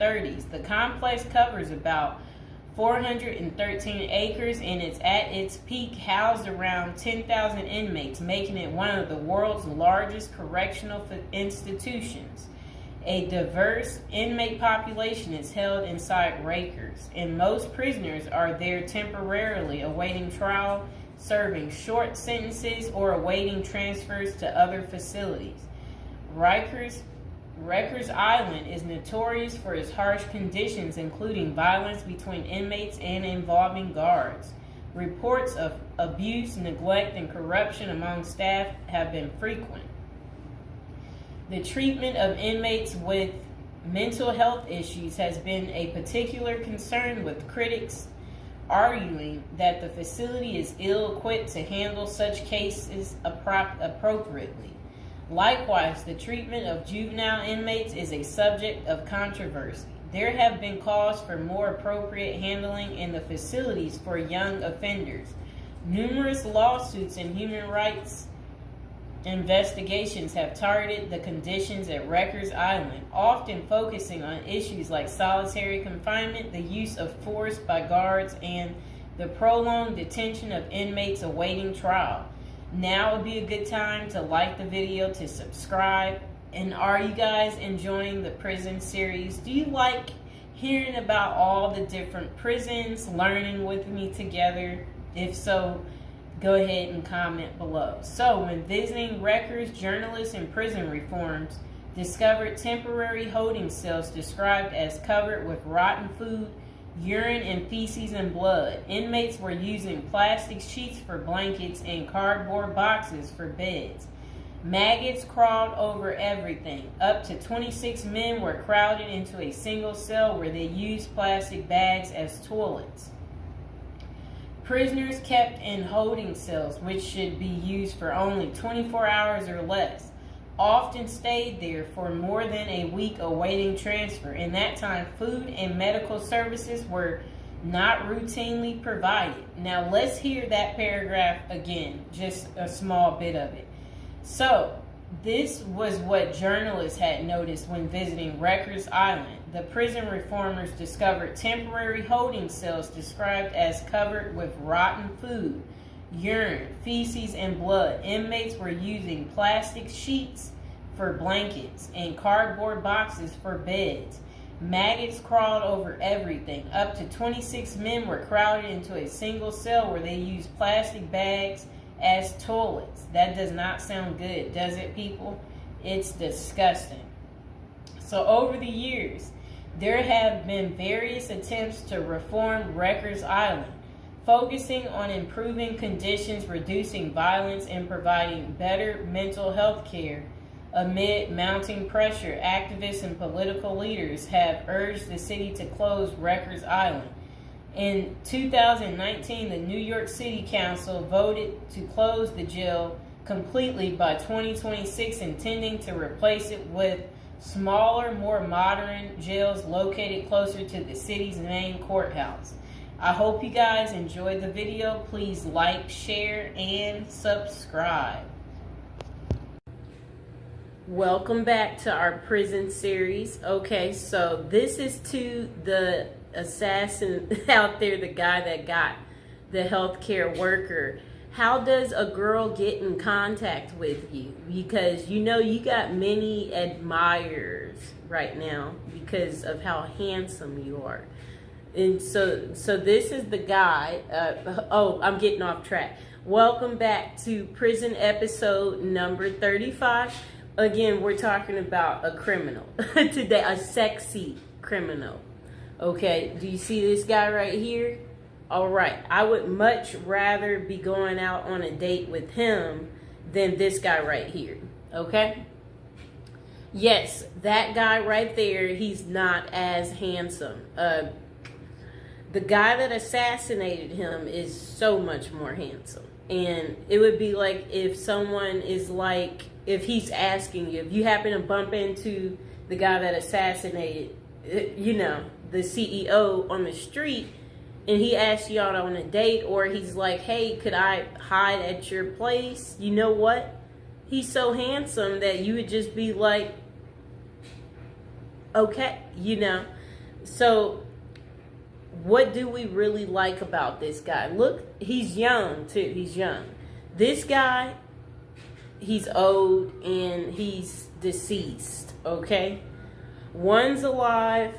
30s. The complex covers about 413 acres and it's at its peak housed around 10,000 inmates, making it one of the world's largest correctional institutions. A diverse inmate population is held inside Rikers, and most prisoners are there temporarily awaiting trial, serving short sentences, or awaiting transfers to other facilities. Rikers Island is notorious for its harsh conditions, including violence between inmates and involving guards. Reports of abuse, neglect, and corruption among staff have been frequent. The treatment of inmates with mental health issues has been a particular concern, with critics arguing that the facility is ill-equipped to handle such cases appropriately. Likewise, the treatment of juvenile inmates is a subject of controversy. There have been calls for more appropriate handling in the facilities for young offenders. Numerous lawsuits and human rights investigations have targeted the conditions at Rikers Island, often focusing on issues like solitary confinement, the use of force by guards, and the prolonged detention of inmates awaiting trial. Now would be a good time to like the video, to subscribe. And are you guys enjoying the prison series? Do you like hearing about all the different prisons, learning with me together? If so, go ahead and comment below. So, when visiting Rikers, journalists and prison reforms discovered temporary holding cells described as covered with rotten food, urine and feces and blood. Inmates were using plastic sheets for blankets and cardboard boxes for beds. Maggots crawled over everything. Up to 26 men were crowded into a single cell where they used plastic bags as toilets. Prisoners kept in holding cells, which should be used for only 24 hours or less, often stayed there for more than a week awaiting transfer. In that time, food and medical services were not routinely provided. Now let's hear that paragraph again, just a small bit of it. So, this was what journalists had noticed when visiting Rikers Island. The prison reformers discovered temporary holding cells described as covered with rotten food, urine, feces, and blood. Inmates were using plastic sheets for blankets and cardboard boxes for beds. Maggots crawled over everything. Up to 26 men were crowded into a single cell where they used plastic bags as toilets. That does not sound good, does it, people? It's disgusting. So over the years, there have been various attempts to reform Rikers Island, focusing on improving conditions, reducing violence, and providing better mental health care. Amid mounting pressure, activists and political leaders have urged the city to close Rikers Island. In 2019, the New York City Council voted to close the jail completely by 2026, intending to replace it with smaller, more modern jails located closer to the city's main courthouse. I hope you guys enjoyed the video. Please like, share, and subscribe. Welcome back to our prison series. Okay, so this is to the assassin out there, the guy that got the healthcare worker. How does a girl get in contact with you? Because you know you got many admirers right now because of how handsome you are. And so this is the guy. I'm getting off track. Welcome back to prison episode number 35. Again, we're talking about a criminal today, a sexy criminal. Okay, do you see this guy right here? All right, I would much rather be going out on a date with him than this guy right here, okay? Yes, that guy right there, he's not as handsome. The guy that assassinated him is so much more handsome. And it would be like if someone is like, if he's asking you, if you happen to bump into the guy that assassinated, you know, the CEO on the street, and he asks you out on a date, or he's like, hey, could I hide at your place? You know what? He's so handsome that you would just be like, okay, you know. So what do we really like about this guy? Look, he's young too. He's young. This guy, he's old and he's deceased, okay? One's alive.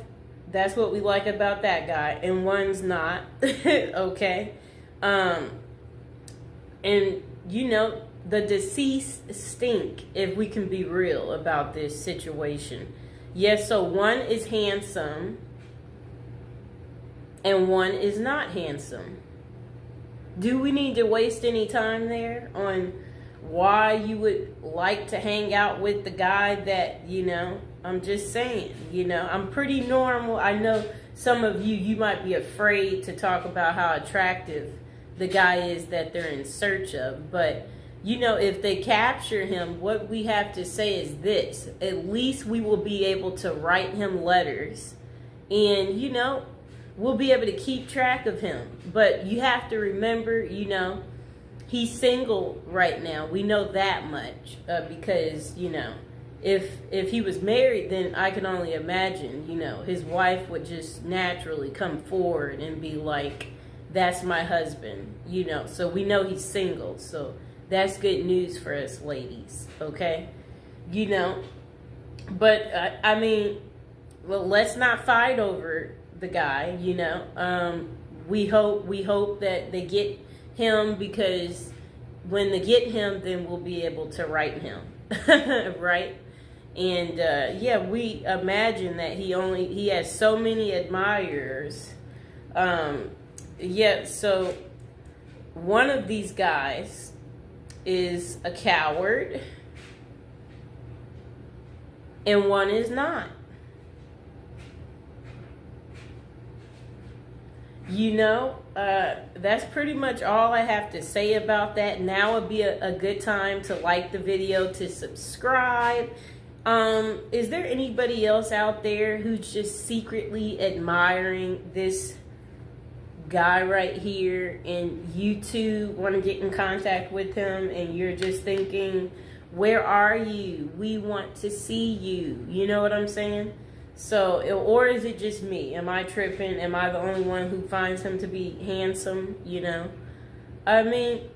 That's what we like about that guy. And one's not, okay? And, you know, the deceased stink, if we can be real about this situation. Yes, so one is handsome and one is not handsome. Do we need to waste any time there on why you would like to hang out with the guy that, you know, I'm just saying, you know, I'm pretty normal. I know some of you might be afraid to talk about how attractive the guy is that they're in search of. But, you know, if they capture him, what we have to say is this. At least we will be able to write him letters and, you know, we'll be able to keep track of him. But you have to remember, you know, he's single right now. We know that much because, you know, if he was married, then I can only imagine, you know, his wife would just naturally come forward and be like, that's my husband, you know. So we know he's single. So that's good news for us ladies, okay? You know, but I mean, well, let's not fight over the guy, you know. We hope that they get him, because when they get him, then we'll be able to write him, right? And yeah, we imagine that he has so many admirers. Yeah, so one of these guys is a coward and one is not. You know, that's pretty much all I have to say about that. Now would be a good time to like the video, to subscribe. Is there anybody else out there who's just secretly admiring this guy right here, and you too want to get in contact with him, and you're just thinking, where are you? We want to see you. You know what I'm saying? So, or is it just me? Am I tripping? Am I the only one who finds him to be handsome? You know? I mean,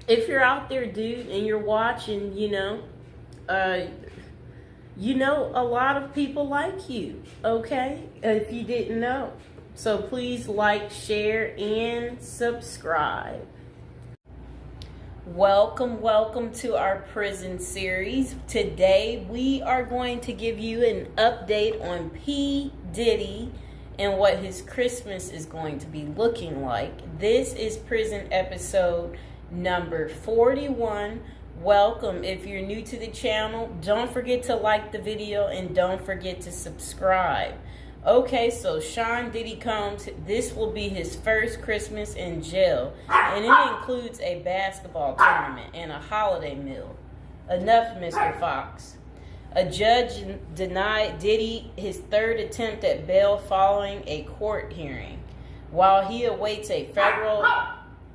if you're out there, dude, and you're watching, you know, a lot of people like you, okay? If you didn't know. So please like, share, and subscribe. Welcome to our prison series. Today we are going to give you an update on P. Diddy and what his Christmas is going to be looking like. This is prison episode number 41. Welcome. If you're new to the channel, don't forget to like the video and don't forget to subscribe. Okay, so Sean Diddy Combs, this will be his first Christmas in jail, and it includes a basketball tournament and a holiday meal. Enough, Mr. Fox. A judge denied Diddy his third attempt at bail following a court hearing, while he awaits a federal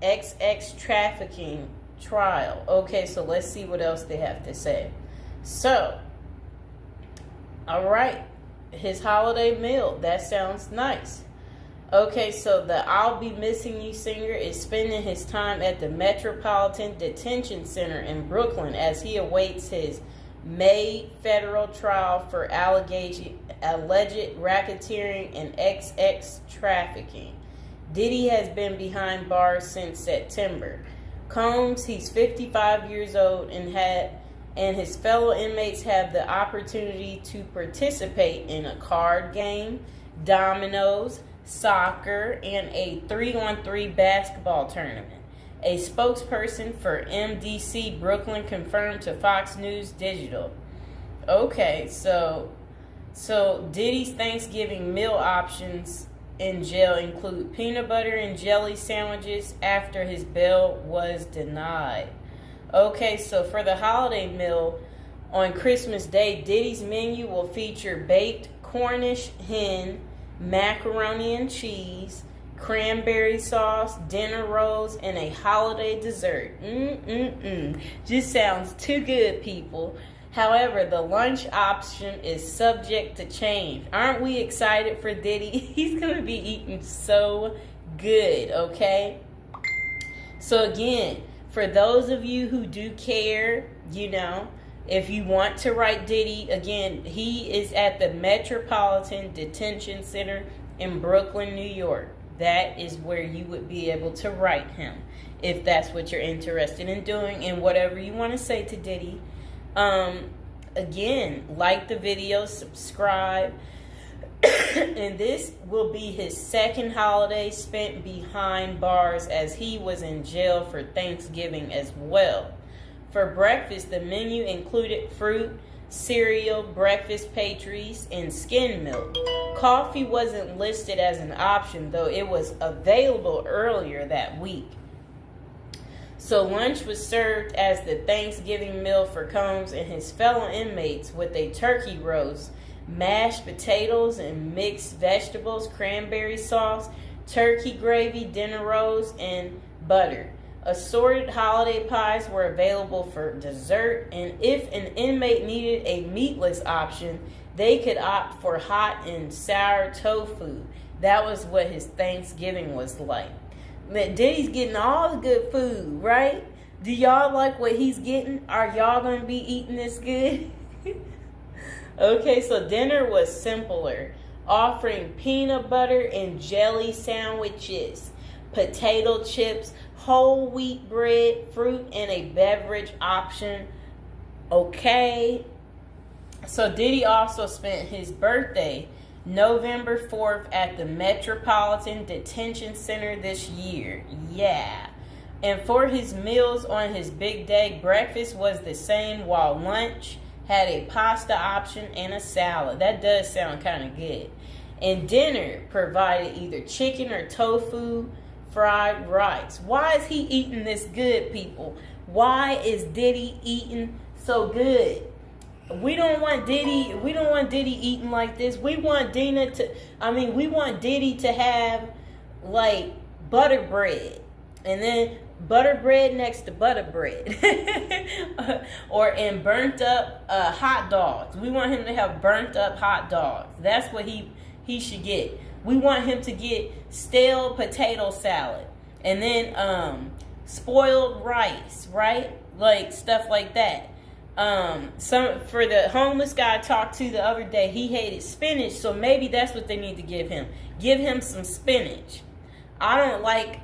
XX trafficking trial. Okay, so let's see what else they have to say. So, all right. His holiday meal, that sounds nice. Okay, so the I'll Be Missing You singer is spending his time at the Metropolitan Detention Center in Brooklyn as he awaits his May federal trial for alleged racketeering and XX trafficking. Diddy has been behind bars since September. Combs, he's 55 years old and his fellow inmates have the opportunity to participate in a card game, dominoes, soccer, and a 3-on-3 basketball tournament. A spokesperson for MDC Brooklyn confirmed to Fox News Digital. Okay, so Diddy's Thanksgiving meal options in jail include peanut butter and jelly sandwiches after his bail was denied. Okay, so for the holiday meal on Christmas Day, Diddy's menu will feature baked Cornish hen, macaroni and cheese, cranberry sauce, dinner rolls, and a holiday dessert. Just sounds too good, people. However, the lunch option is subject to change. Aren't we excited for Diddy? He's going to be eating so good, okay? So again, for those of you who do care, if you want to write Diddy, again, he is at the Metropolitan Detention Center in Brooklyn, New York. That is where you would be able to write him if that's what you're interested in doing, and whatever you want to say to Diddy. Again, like the video, subscribe. And this will be his second holiday spent behind bars, as he was in jail for Thanksgiving as well. For breakfast, the menu included fruit, cereal, breakfast pastries, and skim milk. Coffee wasn't listed as an option, though it was available earlier that week. So lunch was served as the Thanksgiving meal for Combs and his fellow inmates, with a turkey roast, mashed potatoes and mixed vegetables, cranberry sauce, turkey gravy, dinner rolls, and butter. Assorted holiday pies were available for dessert, and if an inmate needed a meatless option, they could opt for hot and sour tofu. That was what his Thanksgiving was like. Diddy's getting all the good food, right? Do y'all like what he's getting? Are y'all going to be eating this good? Okay, so dinner was simpler, offering peanut butter and jelly sandwiches, potato chips, whole wheat bread, fruit, and a beverage option. Okay. So Diddy also spent his birthday, November 4th, at the Metropolitan Detention Center this year. Yeah. And for his meals on his big day, breakfast was the same, while lunch had a pasta option and a salad. That does sound kind of good. And dinner provided either chicken or tofu fried rice. Why is he eating this good, people? Why is Diddy eating so good? We don't want Diddy eating like this. We want Diddy to have like butter bread, and then butter bread next to butter bread. and burnt up hot dogs. We want him to have burnt up hot dogs. That's what he should get. We want him to get stale potato salad, and then spoiled rice, right? Like stuff like that. For the homeless guy I talked to the other day, he hated spinach, so maybe that's what they need to give him. Give him some spinach. I don't like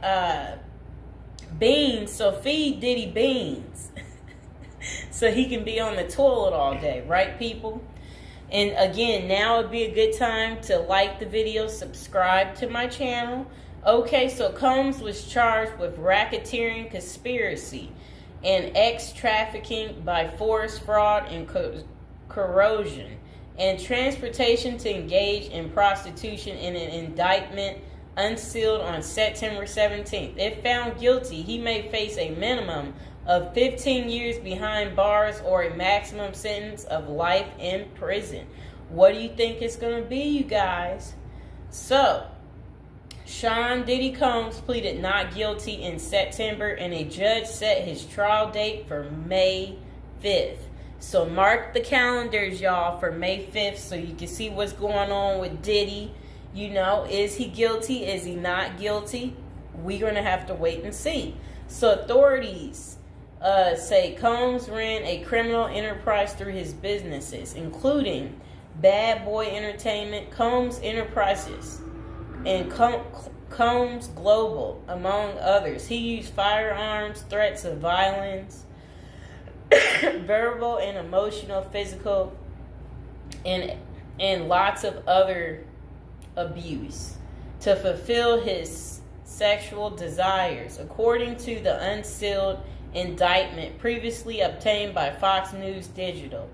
beans, so feed Diddy beans. So he can be on the toilet all day, right, people? And again, now would be a good time to like the video, subscribe to my channel. Okay, so Combs was charged with racketeering, conspiracy, and trafficking by force, fraud, and corrosion, and transportation to engage in prostitution in an indictment unsealed on September 17th. If found guilty, he may face a minimum of 15 years behind bars or a maximum sentence of life in prison. What do you think it's going to be, you guys? So, Sean Diddy Combs pleaded not guilty in September, and a judge set his trial date for May 5th. So mark the calendars, y'all, for May 5th so you can see what's going on with Diddy. Is he guilty? Is he not guilty? We're going to have to wait and see. So authorities say Combs ran a criminal enterprise through his businesses, including Bad Boy Entertainment, Combs Enterprises, and Combs Global, among others. He used firearms, threats of violence, verbal and emotional, physical, and lots of other abuse to fulfill his sexual desires, according to the unsealed indictment previously obtained by Fox News Digital.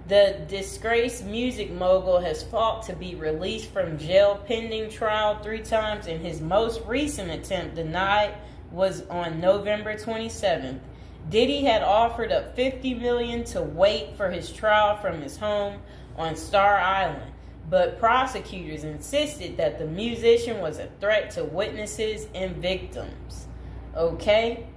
The disgraced music mogul has fought to be released from jail pending trial 3 times, and his most recent attempt, denied, was on November 27th. Diddy had offered up $50 million to wait for his trial from his home on Star Island, but prosecutors insisted that the musician was a threat to witnesses and victims. Okay?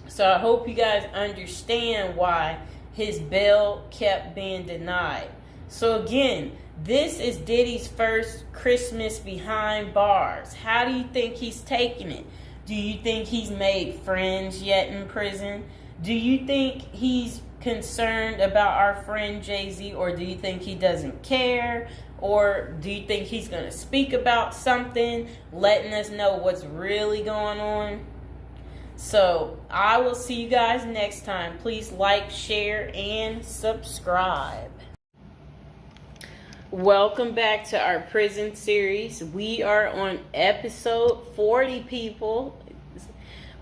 So I hope you guys understand why his bail kept being denied. So again, this is Diddy's first Christmas behind bars. How do you think he's taking it? Do you think he's made friends yet in prison? Do you think he's concerned about our friend Jay-Z, or do you think he doesn't care? Or do you think he's going to speak about something, letting us know what's really going on? So, I will see you guys next time. Please like, share, and subscribe. Welcome back to our prison series. We are on episode 40, people.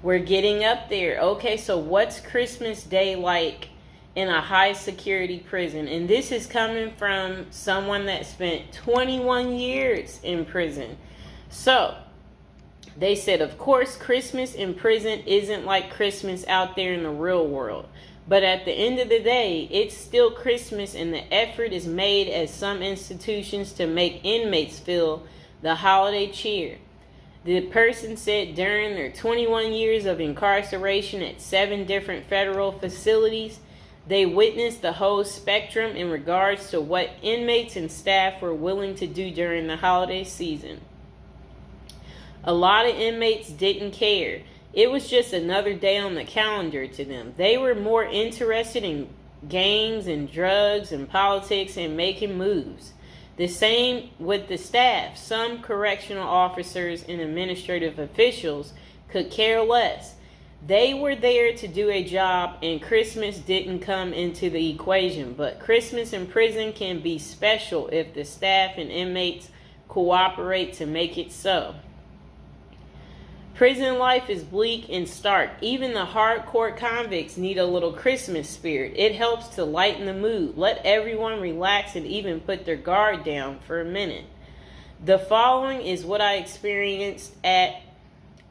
We're getting up there. Okay, so what's Christmas Day like in a high security prison? And this is coming from someone that spent 21 years in prison. So, they said, of course, Christmas in prison isn't like Christmas out there in the real world. But at the end of the day, it's still Christmas, and the effort is made at some institutions to make inmates feel the holiday cheer. The person said during their 21 years of incarceration at 7 different federal facilities, they witnessed the whole spectrum in regards to what inmates and staff were willing to do during the holiday season. A lot of inmates didn't care. It was just another day on the calendar to them. They were more interested in gangs and drugs and politics and making moves. The same with the staff. Some correctional officers and administrative officials could care less. They were there to do a job, and Christmas didn't come into the equation. But Christmas in prison can be special if the staff and inmates cooperate to make it so. Prison life is bleak and stark. Even the hardcore convicts need a little Christmas spirit. It helps to lighten the mood, let everyone relax, and even put their guard down for a minute. The following is what I experienced at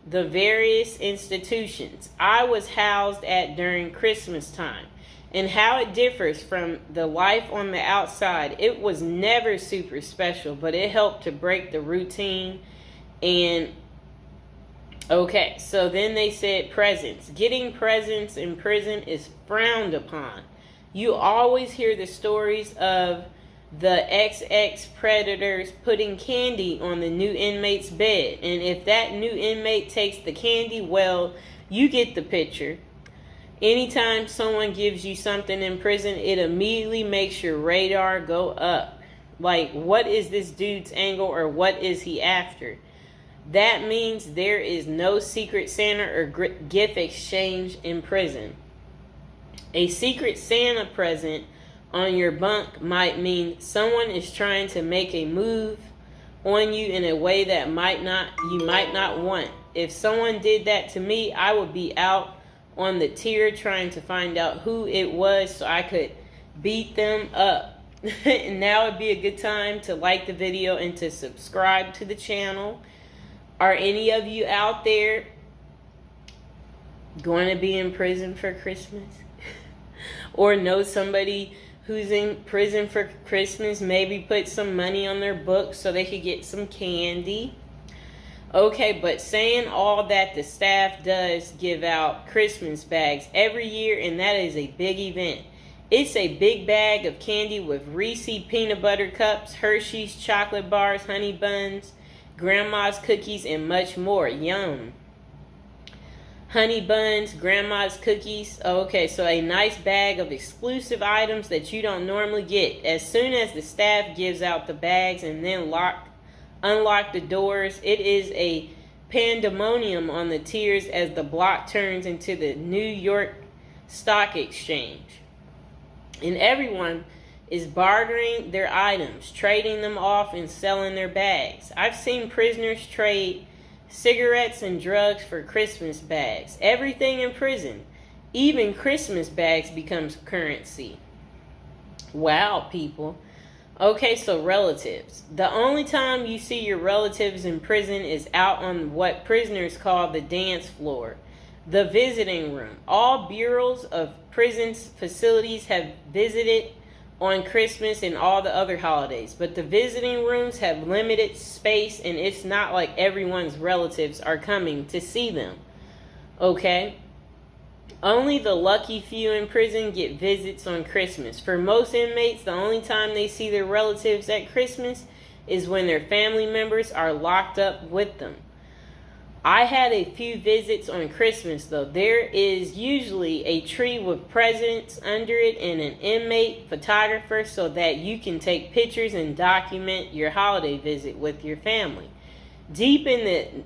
the various institutions I was housed at during Christmas time, and how it differs from the life on the outside. It was never super special, but it helped to break the routine. And okay, so then they said presents. Getting presents in prison is frowned upon. You always hear the stories of the XX predators putting candy on the new inmate's bed. And if that new inmate takes the candy, well, you get the picture. Anytime someone gives you something in prison, it immediately makes your radar go up. Like, what is this dude's angle, or what is he after? That means there is no secret Santa or gift exchange in prison. A secret Santa present on your bunk might mean someone is trying to make a move on you in a way that you might not want. If someone did that to me, I would be out on the tier trying to find out who it was so I could beat them up. And now would be a good time to like the video and to subscribe to the channel. Are any of you out there going to be in prison for Christmas? Or know somebody who's in prison for Christmas? Maybe put some money on their books so they could get some candy. Okay, but saying all that, the staff does give out Christmas bags every year, and that is a big event. It's a big bag of candy with Reese's peanut butter cups, Hershey's chocolate bars, honey buns, grandma's cookies, and much more. Yum. Honey buns, grandma's cookies. Okay, so a nice bag of exclusive items that you don't normally get. As soon as the staff gives out the bags and then unlock the doors, it is a pandemonium on the tiers as the block turns into the New York Stock Exchange. And everyone is bartering their items, trading them off and selling their bags. I've seen prisoners trade cigarettes and drugs for Christmas bags. Everything in prison, even Christmas bags, becomes currency. Wow, people. Okay, so relatives. The only time you see your relatives in prison is out on what prisoners call the dance floor, the visiting room. All bureaus of prison facilities have visited on Christmas and all the other holidays, but the visiting rooms have limited space, and it's not like everyone's relatives are coming to see them. Okay? Only the lucky few in prison get visits on Christmas. For most inmates, the only time they see their relatives at Christmas is when their family members are locked up with them. I had a few visits on Christmas, though. There is usually a tree with presents under it and an inmate photographer so that you can take pictures and document your holiday visit with your family. Deep in the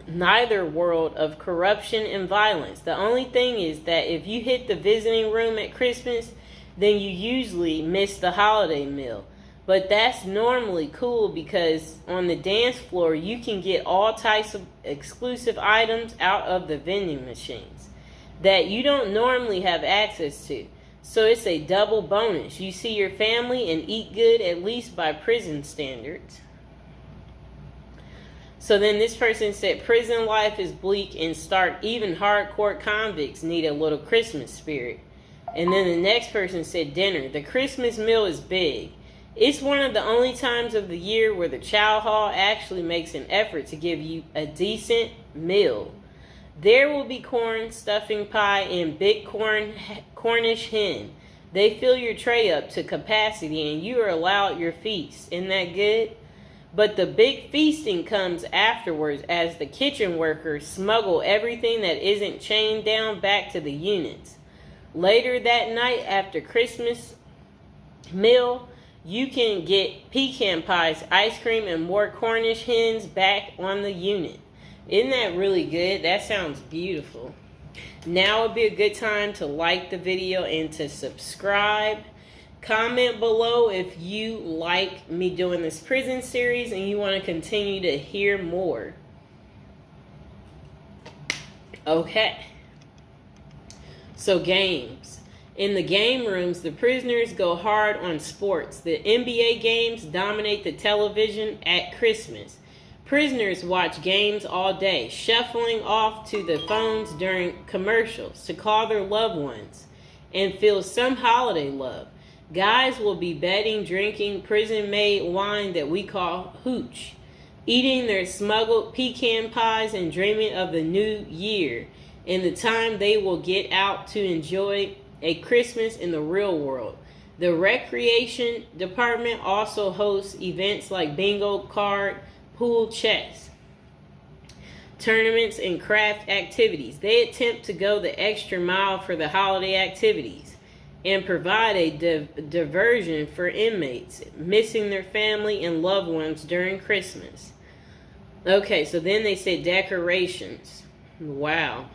neither world of corruption and violence. The only thing is that if you hit the visiting room at Christmas, then you usually miss the holiday meal. But that's normally cool because on the dance floor, you can get all types of exclusive items out of the vending machines that you don't normally have access to. So it's a double bonus. You see your family and eat good, at least by prison standards. So then this person said, prison life is bleak and stark. Even hardcore convicts need a little Christmas spirit. And then the next person said, dinner. The Christmas meal is big. It's one of the only times of the year where the chow hall actually makes an effort to give you a decent meal. There will be corn, stuffing pie, and big Cornish hen. They fill your tray up to capacity and you are allowed your feast. Isn't that good? But the big feasting comes afterwards as the kitchen workers smuggle everything that isn't chained down back to the units. Later that night after Christmas meal, you can get pecan pies, ice cream, and more Cornish hens back on the unit. Isn't that really good? That sounds beautiful. Now would be a good time to like the video and to subscribe. Comment below if you like me doing this prison series and you want to continue to hear more. Okay. So games. In the game rooms, the prisoners go hard on sports. The NBA games dominate the television at Christmas. Prisoners watch games all day, shuffling off to the phones during commercials to call their loved ones and feel some holiday love. Guys will be betting, drinking prison-made wine that we call hooch, eating their smuggled pecan pies and dreaming of the new year and the time they will get out to enjoy a Christmas in the real world. The recreation department also hosts events like bingo card, pool, chess, tournaments, and craft activities. They attempt to go the extra mile for the holiday activities and provide a diversion for inmates missing their family and loved ones during Christmas. Okay, so then they said decorations. Wow.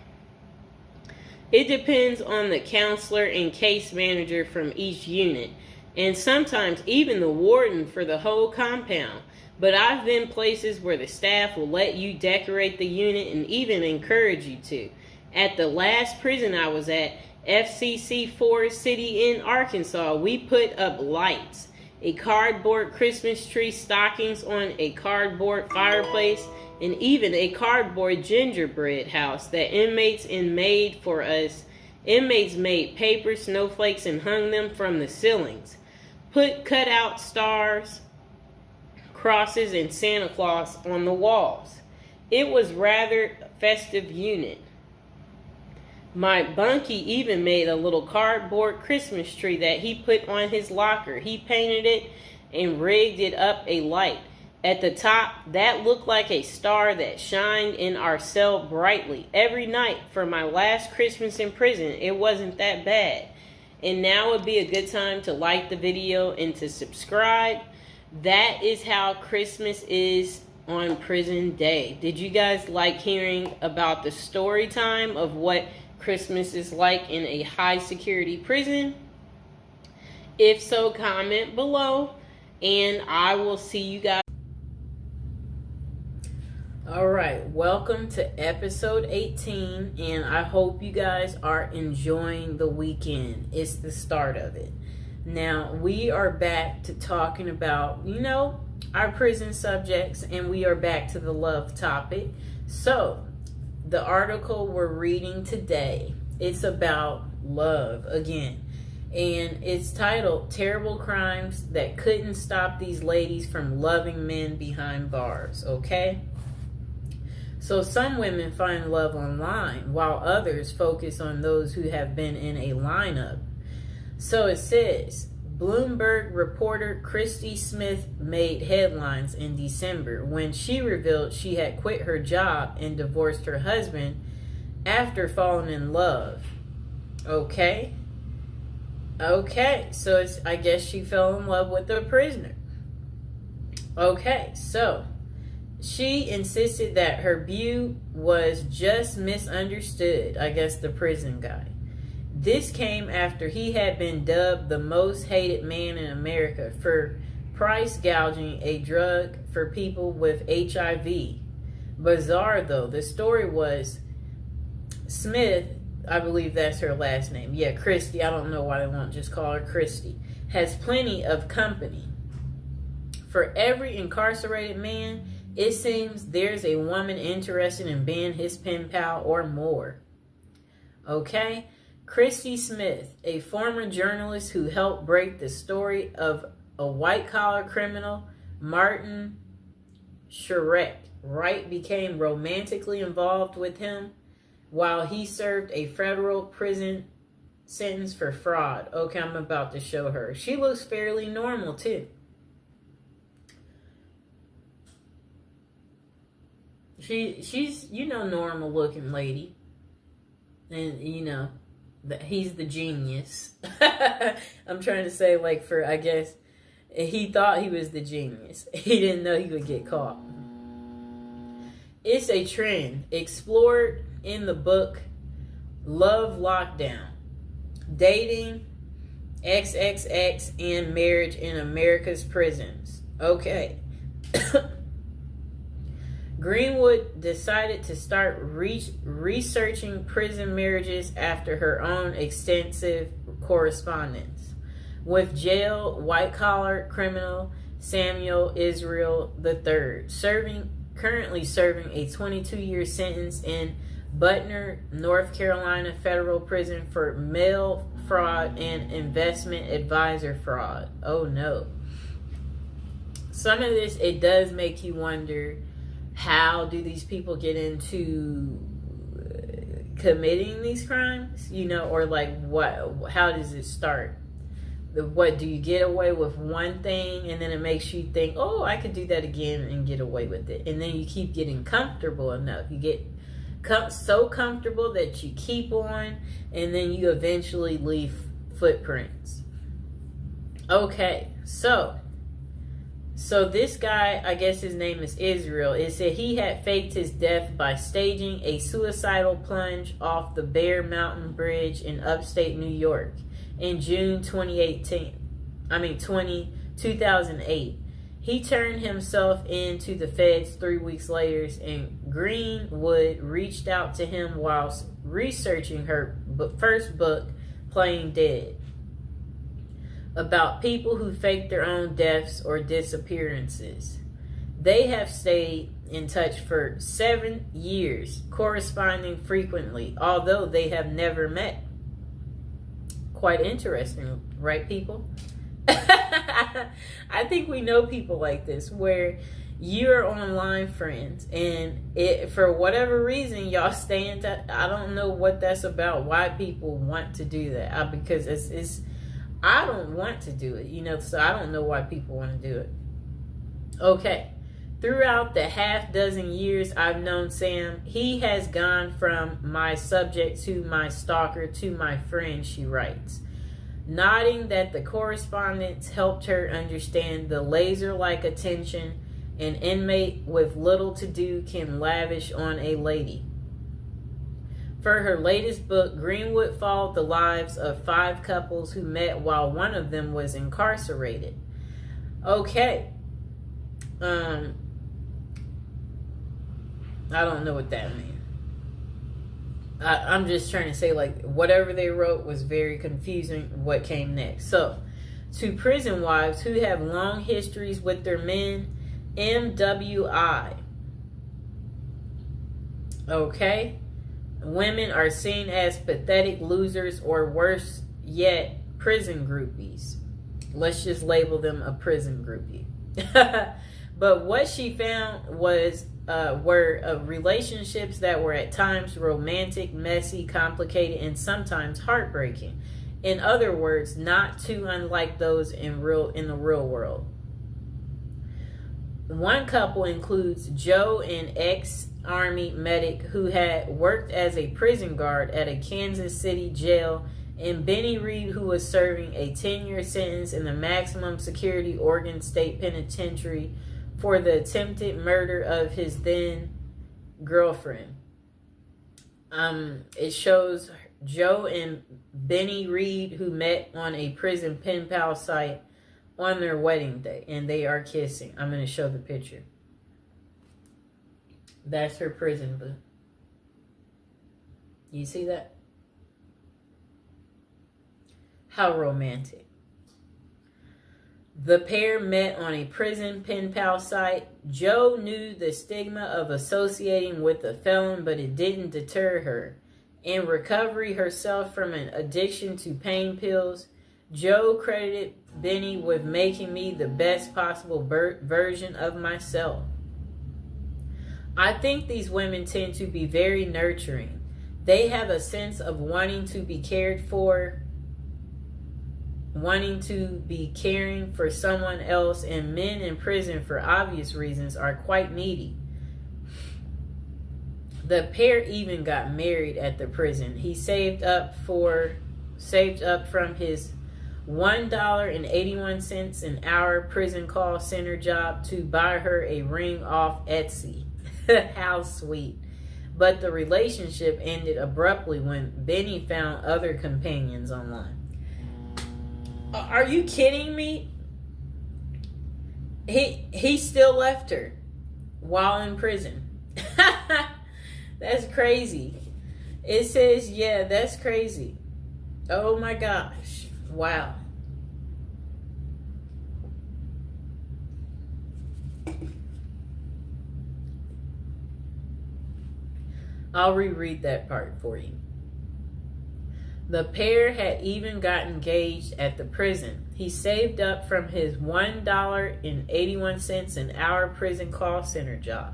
It depends on the counselor and case manager from each unit, and sometimes even the warden for the whole compound. But I've been places where the staff will let you decorate the unit and even encourage you to. At the last prison I was at, FCC Forest City in Arkansas, we put up lights, a cardboard Christmas tree, stockings on a cardboard fireplace, and even a cardboard gingerbread house that inmates made for us. Inmates made paper snowflakes and hung them from the ceilings. Put cutout stars, crosses, and Santa Claus on the walls. It was rather festive unit. My bunkie even made a little cardboard Christmas tree that he put on his locker. He painted it and rigged it up a light. At the top, that looked like a star that shined in our cell brightly every night for my last Christmas in prison. It wasn't that bad. And now would be a good time to like the video and to subscribe. That is how Christmas is on prison day. Did you guys like hearing about the story time of what Christmas is like in a high security prison? If so, comment below and I will see you guys. Alright, welcome to episode 18 and I hope you guys are enjoying the weekend. It's the start of it. Now, we are back to talking about, our prison subjects, and we are back to the love topic. So, the article we're reading today, it's about love again. And it's titled, Terrible Crimes That Couldn't Stop These Ladies from Loving Men Behind Bars, okay? So some women find love online, while others focus on those who have been in a lineup. So it says, Bloomberg reporter Christy Smith made headlines in December when she revealed she had quit her job and divorced her husband after falling in love. Okay, so I guess she fell in love with a prisoner. Okay, so she insisted that her view was just misunderstood, I guess the prison guy. This came after he had been dubbed the most hated man in America for price gouging a drug for people with HIV. Bizarre though, the story was Smith, I believe that's her last name. Yeah, Christy, I don't know why they won't just call her Christy, has plenty of company. For every incarcerated man, it seems there's a woman interested in being his pen pal or more. Okay? Christy Smith, a former journalist who helped break the story of a white-collar criminal, Martin Shkreli, Wright became romantically involved with him while he served a federal prison sentence for fraud. Okay, I'm about to show her. She looks fairly normal, too. She's, normal looking lady. And, he's the genius. I'm trying to say, I guess, he thought he was the genius. He didn't know he would get caught. It's a trend explored in the book Love Lockdown, Dating, XXX, and Marriage in America's Prisons. Okay. Greenwood decided to start researching prison marriages after her own extensive correspondence with jail white-collar criminal Samuel Israel III, currently serving a 22-year sentence in Butner, North Carolina federal prison for mail fraud and investment advisor fraud. Oh no. Some of this, it does make you wonder, how do these people get into committing these crimes? Or what? How does it start? What do you get away with one thing, and then it makes you think, oh, I could do that again and get away with it, and then you keep getting comfortable enough. You get so comfortable that you keep on, and then you eventually leave footprints. Okay, so this guy, I guess his name is Israel, it said he had faked his death by staging a suicidal plunge off the Bear Mountain Bridge in upstate New York in June 2008. He turned himself in to the feds 3 weeks later, and Greenwood reached out to him whilst researching her first book, Playing Dead, about people who fake their own deaths or disappearances. They have stayed in touch for 7 years, corresponding frequently, although they have never met. Quite interesting, right, people? I think we know people like this, where you're online friends, and for whatever reason, y'all stay in touch. I don't know what that's about, why people want to do that. Because it's I don't want to do it, so I don't know why people want to do it. Okay. Throughout the half dozen years I've known Sam, he has gone from my subject to my stalker to my friend, she writes, nodding that the correspondence helped her understand the laser-like attention an inmate with little to do can lavish on a lady. For her latest book, Greenwood followed the lives of 5 couples who met while one of them was incarcerated. Okay. I don't know what that means. I'm just trying to say, whatever they wrote was very confusing what came next. So, to prison wives who have long histories with their men, MWI. Okay? Women are seen as pathetic losers, or worse yet, prison groupies. Let's just label them a prison groupie. But what she found was were relationships that were at times romantic, messy, complicated, and sometimes heartbreaking. In other words, not too unlike those in the real world. One couple includes Joe, an ex-Army medic who had worked as a prison guard at a Kansas City jail, and Benny Reed, who was serving a 10-year sentence in the maximum security Oregon State Penitentiary for the attempted murder of his then girlfriend. It shows Joe and Benny Reed, who met on a prison pen pal site on their wedding day, and they are kissing. I'm going to show the picture. That's her prison boo. You see that? How romantic. The pair met on a prison pen pal site. Joe knew the stigma of associating with a felon, but it didn't deter her. In recovery herself from an addiction to pain pills, Joe credited Benny with making me the best possible version of myself. I think these women tend to be very nurturing. They have a sense of wanting to be cared for, wanting to be caring for someone else, and men in prison, for obvious reasons, are quite needy. The pair even got married at the prison. He saved up from his $1.81 an hour prison call center job to buy her a ring off Etsy. How sweet. But the relationship ended abruptly when Benny found other companions online. Are you kidding me? He still left her while in prison. That's crazy. It says, yeah, that's crazy. Oh my gosh. Wow. I'll reread that part for you. The pair had even got engaged at the prison. He saved up from his $1.81 an hour prison call center job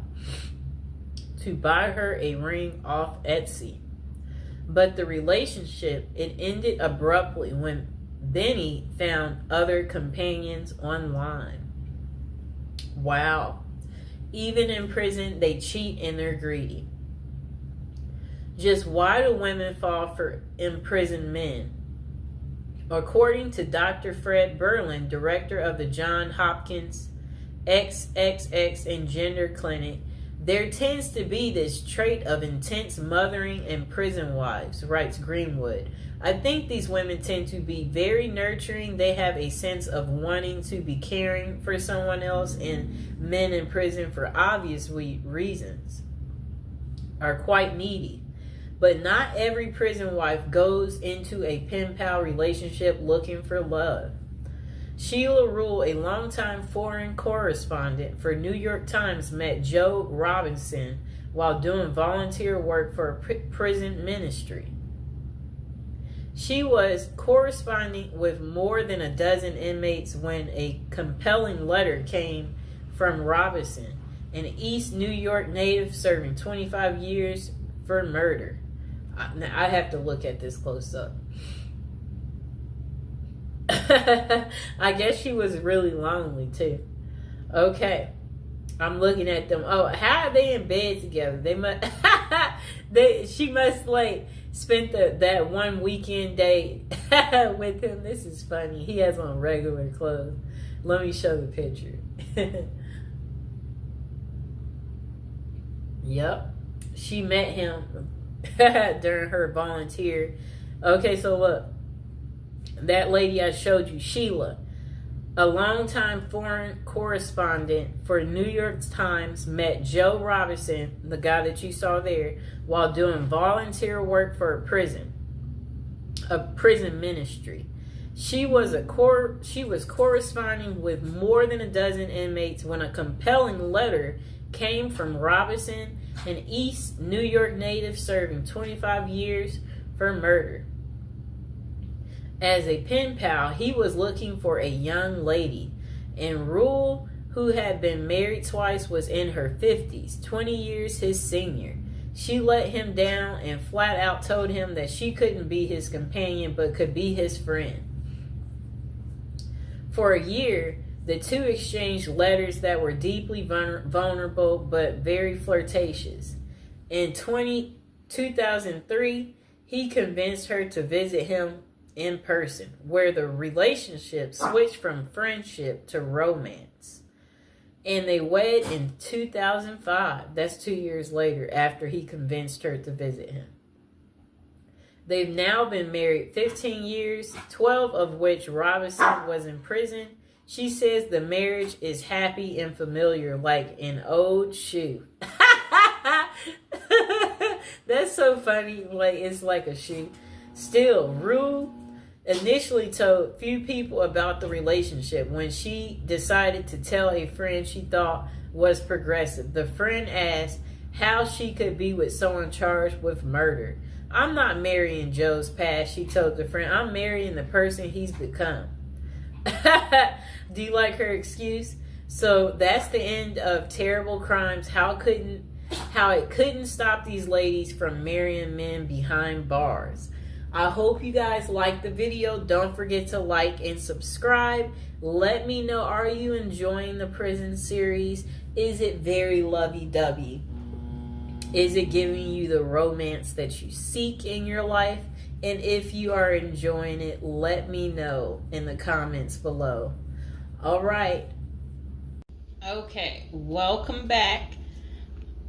to buy her a ring off Etsy. But the relationship, it ended abruptly when Benny found other companions online. Wow. Even in prison, they cheat and they're greedy. Just why do women fall for imprisoned men? According to Dr. Fred Berlin, director of the Johns Hopkins XXX and Gender Clinic, there tends to be this trait of intense mothering in prison wives, writes Greenwood. I think these women tend to be very nurturing. They have a sense of wanting to be caring for someone else, and men in prison, for obvious reasons, are quite needy. But not every prison wife goes into a pen pal relationship looking for love. Sheila Rule, a longtime foreign correspondent for New York Times, met Joe Robinson while doing volunteer work for a prison ministry. She was corresponding with more than a dozen inmates when a compelling letter came from Robinson, an East New York native serving 25 years for murder. Now, I have to look at this close up. I guess she was really lonely too. Okay, I'm looking at them. Oh, how are they in bed together? They must. She must like spent that one weekend day with him. This is funny. He has on regular clothes. Let me show the picture. Yep, she met him during her volunteer. Okay, so look. That lady I showed you, Sheila, a longtime foreign correspondent for New York Times, met Joe Robinson, the guy that you saw there, while doing volunteer work for a prison ministry. She was corresponding with more than a dozen inmates when a compelling letter came from Robinson, an East New York native serving 25 years for murder. As a pen pal, he was looking for a young lady, and Rule who had been married twice, was in her 50s, 20 years his senior. She let him down and flat out told him that she couldn't be his companion but could be his friend. For a year, the two exchanged letters that were deeply vulnerable but very flirtatious. In 2003, he convinced her to visit him in person, where the relationship switched from friendship to romance. And they wed in 2005. That's 2 years later, after he convinced her to visit him. They've now been married 15 years, 12 of which Robinson was in prison. She says the marriage is happy and familiar, like an old shoe. That's so funny. Like, it's like a shoe. Still, Rue initially told few people about the relationship. When she decided to tell a friend she thought was progressive, the friend asked how she could be with someone charged with murder. I'm not marrying Joe's past, she told the friend. I'm marrying the person he's become. Do you like her excuse? So that's the end of Terrible Crimes. How it couldn't stop these ladies from marrying men behind bars. I hope you guys liked the video. Don't forget to like and subscribe. Let me know, are you enjoying the prison series? Is it very lovey-dovey? Is it giving you the romance that you seek in your life? And if you are enjoying it, let me know in the comments below. All right. Okay, welcome back.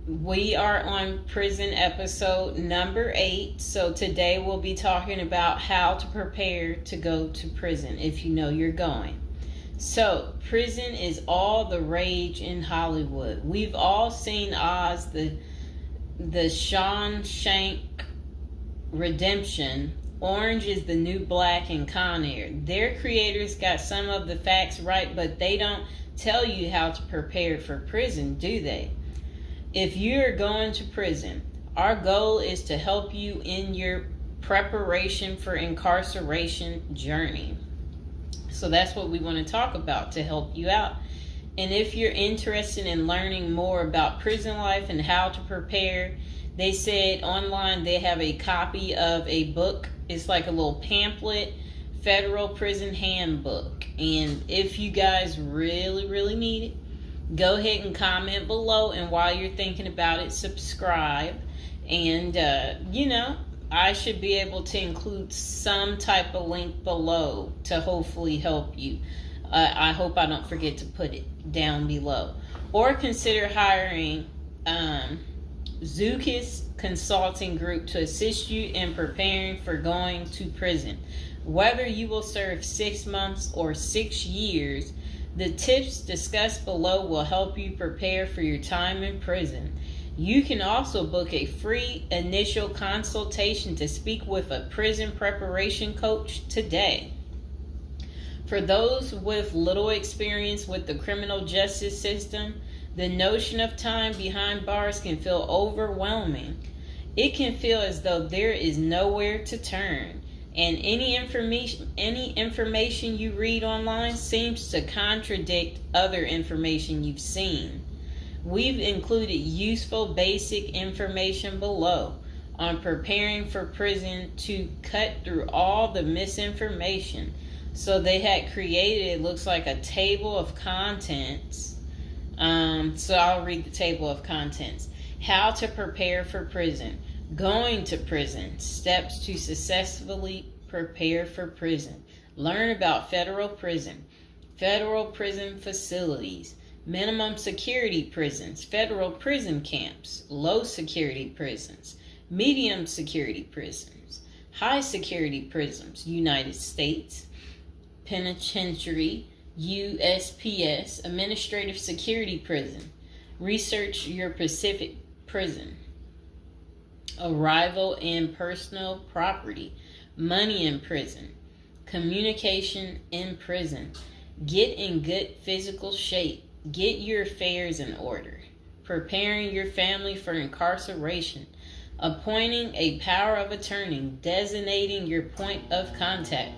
We are on prison episode number 8. So today we'll be talking about how to prepare to go to prison if you know you're going. So prison is all the rage in Hollywood. We've all seen Oz, the Shawshank Redemption. Orange is the New Black, and Con Air. Their creators got some of the facts right, but they don't tell you how to prepare for prison, do they? If you're going to prison, our goal is to help you in your preparation for incarceration journey. So that's what we want to talk about to help you out. And if you're interested in learning more about prison life and how to prepare, they said online they have a copy of a book. It's like a little pamphlet, Federal Prison Handbook. And if you guys really need it, go ahead and comment below. And while you're thinking about it, subscribe. And, I should be able to include some type of link below to hopefully help you. I hope I don't forget to put it down below. Or consider hiring Zukis Consulting Group to assist you in preparing for going to prison. Whether you will serve 6 months or 6 years, the tips discussed below will help you prepare for your time in prison. You can also book a free initial consultation to speak with a prison preparation coach today. For those with little experience with the criminal justice system, the notion of time behind bars can feel overwhelming. It can feel as though there is nowhere to turn, and any information you read online seems to contradict other information you've seen. We've included useful basic information below on preparing for prison to cut through all the misinformation. So they had created, it looks like a table of contents. So I'll read the table of contents. How to prepare for prison. Going to prison. Steps to successfully prepare for prison. Learn about federal prison. Federal prison facilities. Minimum security prisons. Federal prison camps. Low security prisons. Medium security prisons. High security prisons. United States Penitentiary. USPS, Administrative Security Prison. Research your Pacific Prison. Arrival and personal property. Money in prison. Communication in prison. Get in good physical shape. Get your affairs in order. Preparing your family for incarceration. Appointing a power of attorney. Designating your point of contact.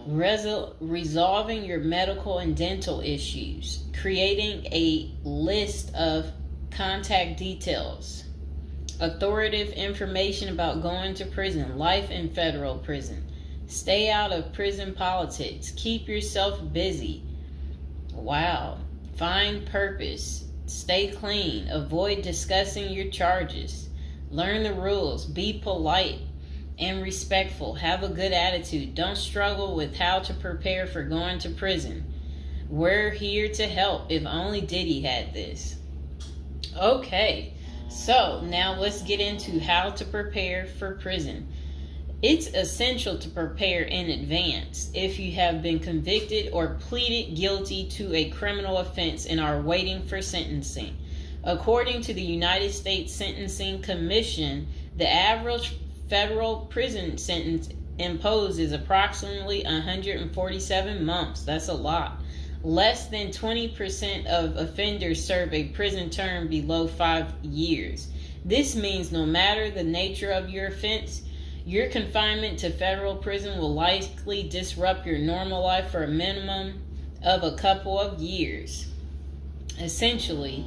resolving your medical and dental issues, creating a list of contact details, authoritative information about going to prison, life in federal prison, stay out of prison politics, keep yourself busy. Wow. Find purpose, stay clean, avoid discussing your charges, learn the rules, be polite and respectful, have a good attitude, don't struggle with how to prepare for going to prison. We're here to help. If only Diddy had this. Okay, so now let's get into how to prepare for prison. It's essential to prepare in advance if you have been convicted or pleaded guilty to a criminal offense and are waiting for sentencing. According to the United States Sentencing Commission, the average federal prison sentence imposed is approximately 147 months. That's a lot. Less than 20% of offenders serve a prison term below 5 years. This means no matter the nature of your offense, your confinement to federal prison will likely disrupt your normal life for a minimum of a couple of years. Essentially,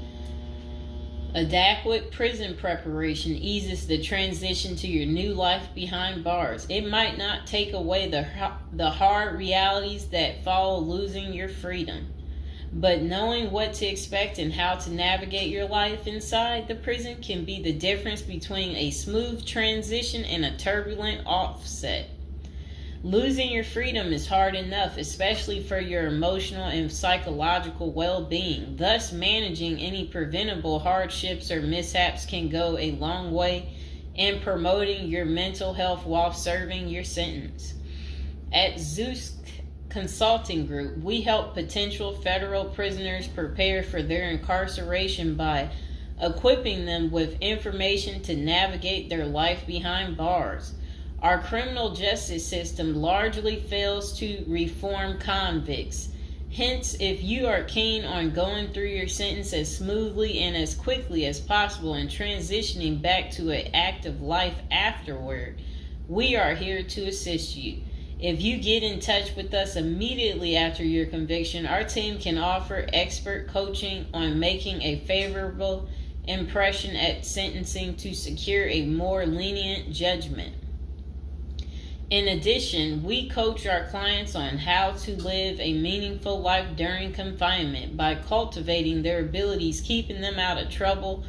adequate prison preparation eases the transition to your new life behind bars. It might not take away the hard realities that follow losing your freedom, but knowing what to expect and how to navigate your life inside the prison can be the difference between a smooth transition and a turbulent offset. Losing your freedom is hard enough, especially for your emotional and psychological well-being. Thus, managing any preventable hardships or mishaps can go a long way in promoting your mental health while serving your sentence. At Zeus Consulting Group, we help potential federal prisoners prepare for their incarceration by equipping them with information to navigate their life behind bars. Our criminal justice system largely fails to reform convicts. Hence, if you are keen on going through your sentence as smoothly and as quickly as possible and transitioning back to an active life afterward, we are here to assist you. If you get in touch with us immediately after your conviction, our team can offer expert coaching on making a favorable impression at sentencing to secure a more lenient judgment. In addition, we coach our clients on how to live a meaningful life during confinement by cultivating their abilities, keeping them out of trouble,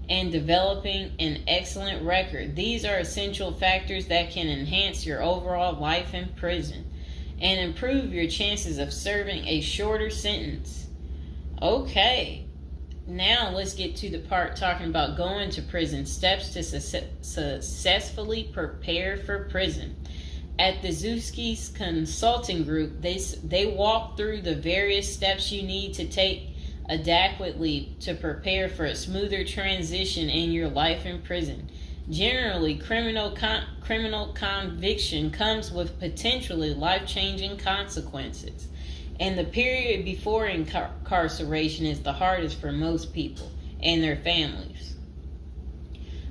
and developing an excellent record. These are essential factors that can enhance your overall life in prison and improve your chances of serving a shorter sentence. Okay, now let's get to the part talking about going to prison, steps to successfully prepare for prison. At the Zuski's Consulting Group, they walk through the various steps you need to take adequately to prepare for a smoother transition in your life in prison. Generally, criminal conviction comes with potentially life-changing consequences, and the period before incarceration is the hardest for most people and their families.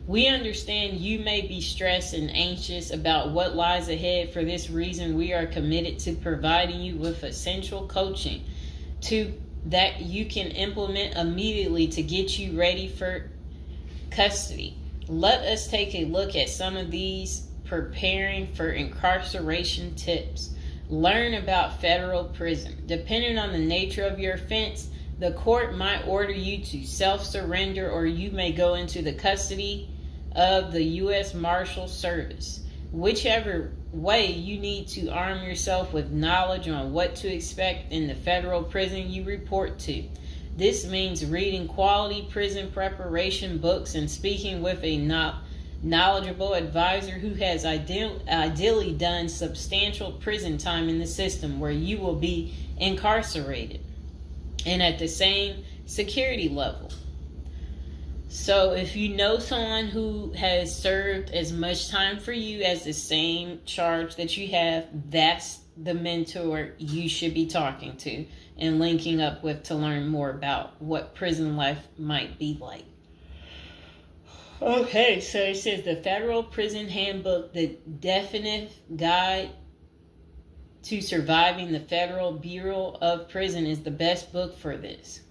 We understand you may be stressed and anxious about what lies ahead. For this reason, we are committed to providing you with essential coaching that you can implement immediately to get you ready for custody. Let us take a look at some of these preparing for incarceration tips. Learn about federal prison. Depending on the nature of your offense, the court might order you to self-surrender, or you may go into the custody of the U.S. Marshal Service. Whichever way, you need to arm yourself with knowledge on what to expect in the federal prison you report to. This means reading quality prison preparation books and speaking with a knowledgeable advisor who has ideally done substantial prison time in the system where you will be incarcerated and at the same security level. So if you know someone who has served as much time for you as the same charge that you have, that's the mentor you should be talking to and linking up with to learn more about what prison life might be like. Okay, so it says the Federal Prison Handbook, the definitive guide to Surviving the Federal Bureau of Prison is the best book for this.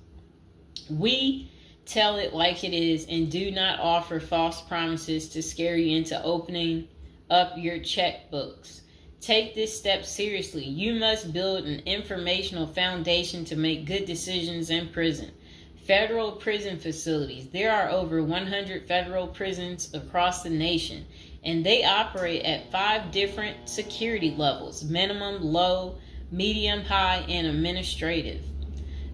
We tell it like it is and do not offer false promises to scare you into opening up your checkbooks. Take this step seriously. You must build an informational foundation to make good decisions in prison. Federal prison facilities. There are over 100 federal prisons across the nation, and they operate at 5 different security levels: minimum, low, medium, high, and administrative.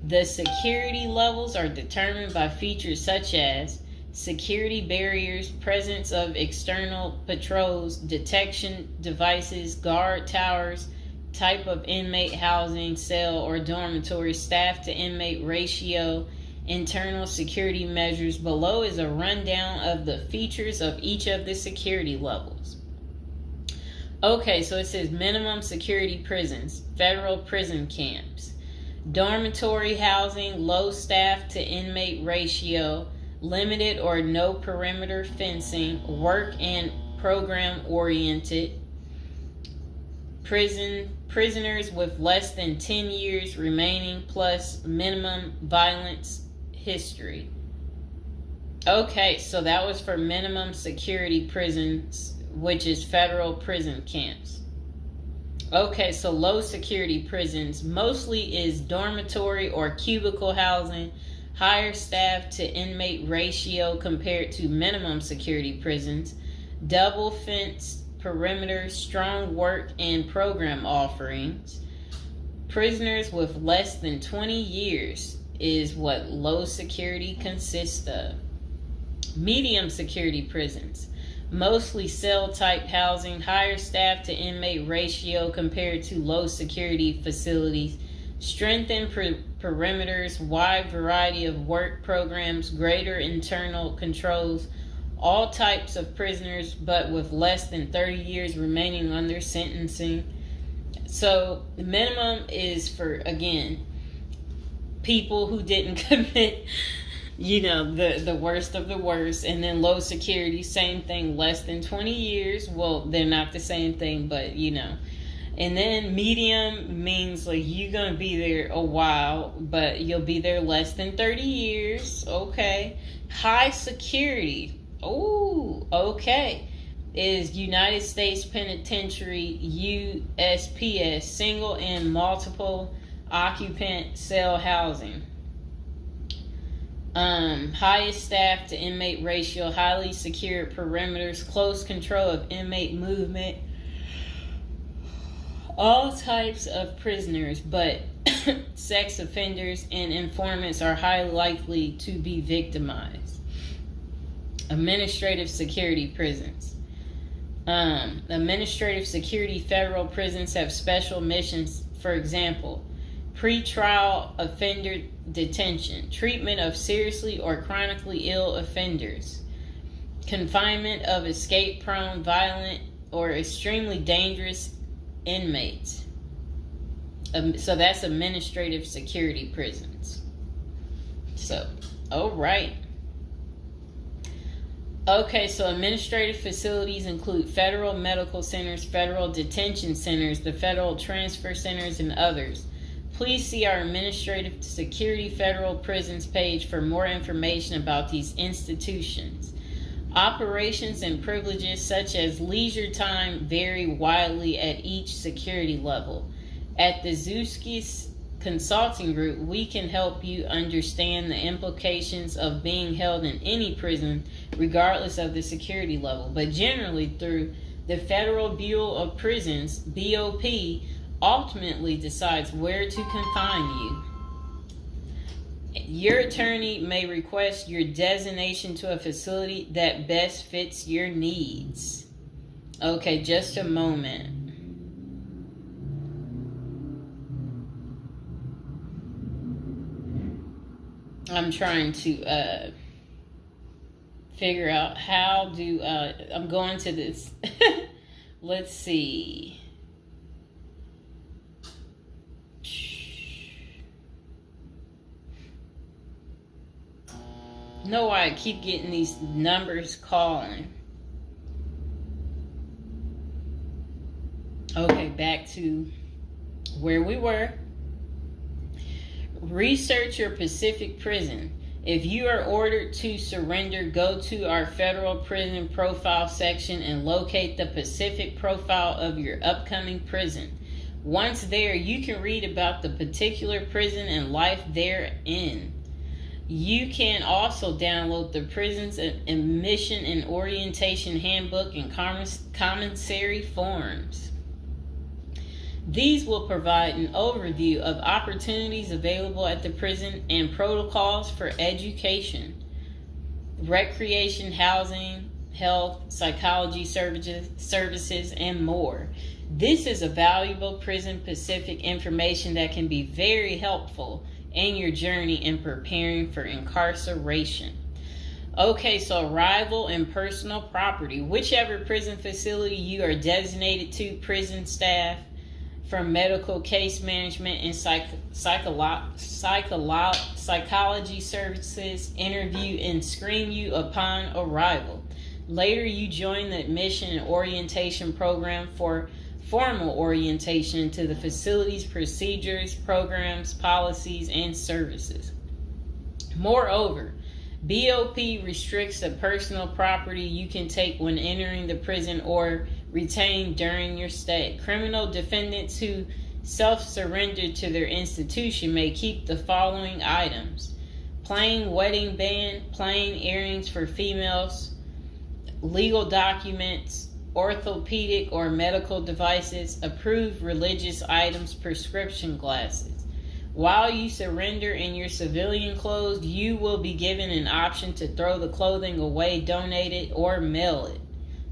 The security levels are determined by features such as security barriers, presence of external patrols, detection devices, guard towers, type of inmate housing, cell or dormitory, staff to inmate ratio, internal security measures. Below is a rundown of the features of each of the security levels. Okay, so it says minimum security prisons, federal prison camps. Dormitory housing, low staff to inmate ratio, limited or no perimeter fencing, work and program oriented. Prisoners with less than 10 years remaining plus minimum violence history. Okay, so that was for minimum security prisons, which is federal prison camps. Okay, so low security prisons mostly is dormitory or cubicle housing, higher staff to inmate ratio compared to minimum security prisons, double fenced perimeter, strong work and program offerings. Prisoners with less than 20 years is what low security consists of. Medium security prisons, mostly cell type housing, higher staff to inmate ratio compared to low security facilities, strengthened perimeters, wide variety of work programs, greater internal controls, all types of prisoners but with less than 30 years remaining on their sentencing. So the minimum is for, again, people who didn't commit the worst of the worst. And then low security, same thing, less than 20 years. Well, they're not the same thing, but and then medium means like you're gonna be there a while, but you'll be there less than 30 years. Okay. High security, okay, is United States Penitentiary, USPS, single and multiple occupant cell housing. Highest staff to inmate ratio, highly secure perimeters, close control of inmate movement, all types of prisoners, but sex offenders and informants are highly likely to be victimized. Administrative security prisons. Administrative security federal prisons have special missions. For example, pretrial offender detention, treatment of seriously or chronically ill offenders, confinement of escape-prone, violent, or extremely dangerous inmates. So that's administrative security prisons. So, all right. Okay, so administrative facilities include federal medical centers, federal detention centers, the federal transfer centers, and others. Please see our Administrative Security Federal Prisons page for more information about these institutions. Operations and privileges such as leisure time vary widely at each security level. At the Zuskis Consulting Group, we can help you understand the implications of being held in any prison, regardless of the security level. But generally, through the Federal Bureau of Prisons, BOP, ultimately decides where to confine you. Your attorney may request your designation to a facility that best fits your needs. Okay, just a moment. I'm trying to figure out how do I'm going to this. Let's see. Know why I keep getting these numbers calling. Okay, back to where we were. Research your Pacific prison. If you are ordered to surrender, go to our federal prison profile section and locate the Pacific profile of your upcoming prison. Once there, you can read about the particular prison and life therein. You can also download the prison's admission and orientation handbook and commissary forms. These will provide an overview of opportunities available at the prison and protocols for education, recreation, housing, health, psychology services, and more. This is a valuable Prison Pacific information that can be very helpful in your journey in preparing for incarceration. Okay, so arrival and personal property. Whichever prison facility you are designated to, prison staff from medical case management and psychology services interview and screen you upon arrival. Later, you join the admission and orientation program for formal orientation into the facility's procedures, programs, policies, and services. Moreover, BOP restricts the personal property you can take when entering the prison or retain during your stay. Criminal defendants who self-surrender to their institution may keep the following items: plain wedding band, plain earrings for females, legal documents, orthopedic or medical devices, approved religious items, prescription glasses. While you surrender in your civilian clothes, you will be given an option to throw the clothing away, donate it, or mail it